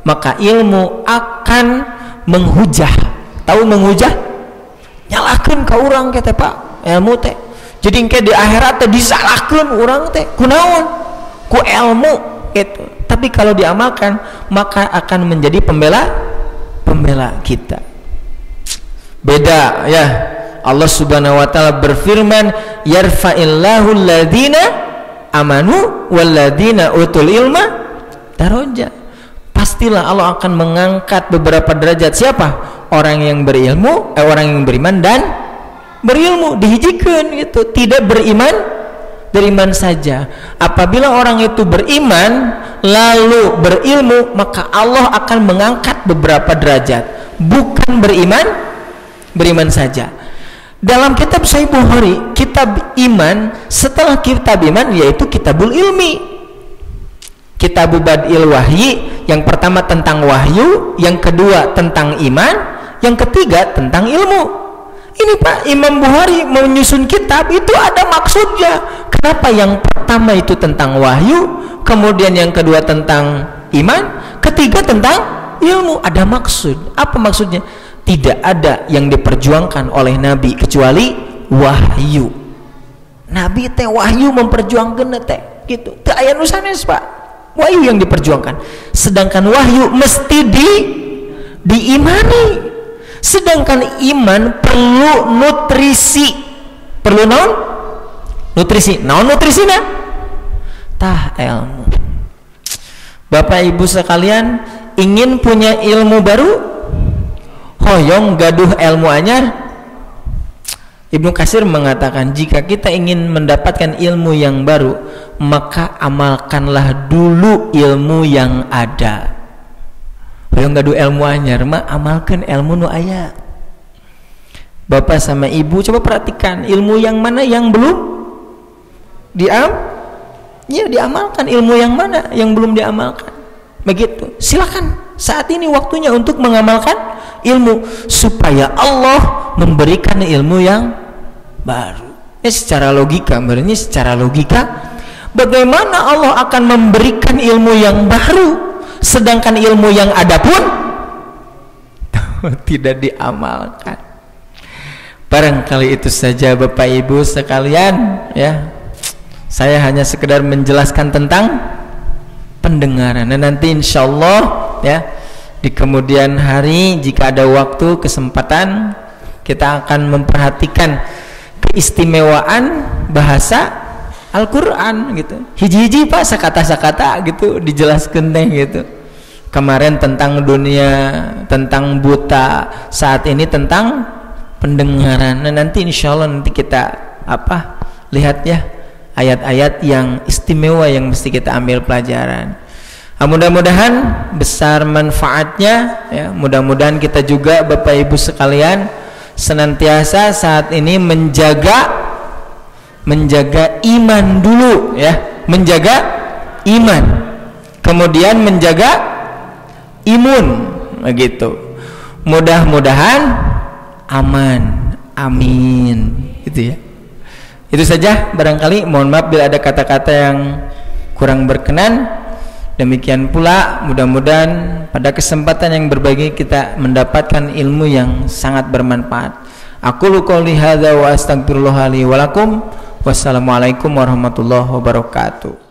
maka ilmu akan menghujah. Tahu menghujah? Nyalahkan ke orang teh Pak, ilmu teh. Jadi engke di akhirat teh disalahkan orang teh kunaon? Ku ilmu gitu. Tapi kalau diamalkan maka akan menjadi pembela kita. Beda ya. Allah Subhanahu wa taala berfirman, yarfa'illahu alladhina amanu walladhina utul ilma daraja. Pastilah Allah akan mengangkat beberapa derajat. Siapa? Orang yang berilmu, orang yang beriman dan berilmu, dihijikeun gitu. Tidak beriman beriman saja. Apabila orang itu beriman lalu berilmu, maka Allah akan mengangkat beberapa derajat. Bukan beriman saja. Dalam kitab Sahih Bukhari, kitab iman, setelah kitab iman yaitu kitabul ilmi, kitabul badil wahyi. Yang pertama tentang wahyu, yang kedua tentang iman, yang ketiga tentang ilmu. Ini Pak, Imam Bukhari menyusun kitab itu ada maksudnya. Kenapa yang pertama itu tentang wahyu, kemudian yang kedua tentang iman, ketiga tentang ilmu? Ada maksud. Apa maksudnya? Tidak ada yang diperjuangkan oleh Nabi kecuali wahyu. Nabi teh wahyu memperjuangkan teh gitu. Teu aya nu sanes Pak. Wahyu yang diperjuangkan. Sedangkan wahyu mesti diimani. Sedangkan iman perlu nutrisi. Perlu naon? Nutrisi. Naon nutrisina? Tah ilmu. Bapak Ibu sekalian, ingin punya ilmu baru? Hoyong gaduh ilmu anyar. Ibnu Katsir mengatakan, jika kita ingin mendapatkan ilmu yang baru, maka amalkanlah dulu ilmu yang ada. Hoyong gaduh ilmu anyar mah amalkan ilmu nu aya. Bapak sama Ibu coba perhatikan ilmu yang mana yang belum diamalkan, ilmu yang mana yang belum diamalkan. Begitu. Silakan saat ini waktunya untuk mengamalkan ilmu supaya Allah memberikan ilmu yang baru. Secara logika, sebenarnya secara logika bagaimana Allah akan memberikan ilmu yang baru sedangkan ilmu yang ada pun tidak diamalkan. Barangkali itu saja Bapak Ibu sekalian ya. Saya hanya sekedar menjelaskan tentang pendengaran. Dan nanti insyaallah ya di kemudian hari jika ada waktu kesempatan kita akan memperhatikan keistimewaan bahasa Al-Quran gitu. Hiji-hiji Pak sakata-sakata gitu dijelaskan teh gitu. Kemarin tentang dunia, tentang buta, saat ini tentang pendengaran. Nah, nanti insyaallah nanti kita lihat ya ayat-ayat yang istimewa yang mesti kita ambil pelajaran. Mudah-mudahan besar manfaatnya ya. Mudah-mudahan kita juga Bapak Ibu sekalian senantiasa saat ini menjaga iman dulu ya, menjaga iman, kemudian menjaga imun begitu. Mudah-mudahan aman, amin gitu ya. Itu saja barangkali, mohon maaf bila ada kata-kata yang kurang berkenan. Demikian pula mudah-mudahan pada kesempatan yang berbagi kita mendapatkan ilmu yang sangat bermanfaat. Aqulu qouli hadza wa astaghfirullah li wa lakum. Wassalamualaikum warahmatullahi wabarakatuh.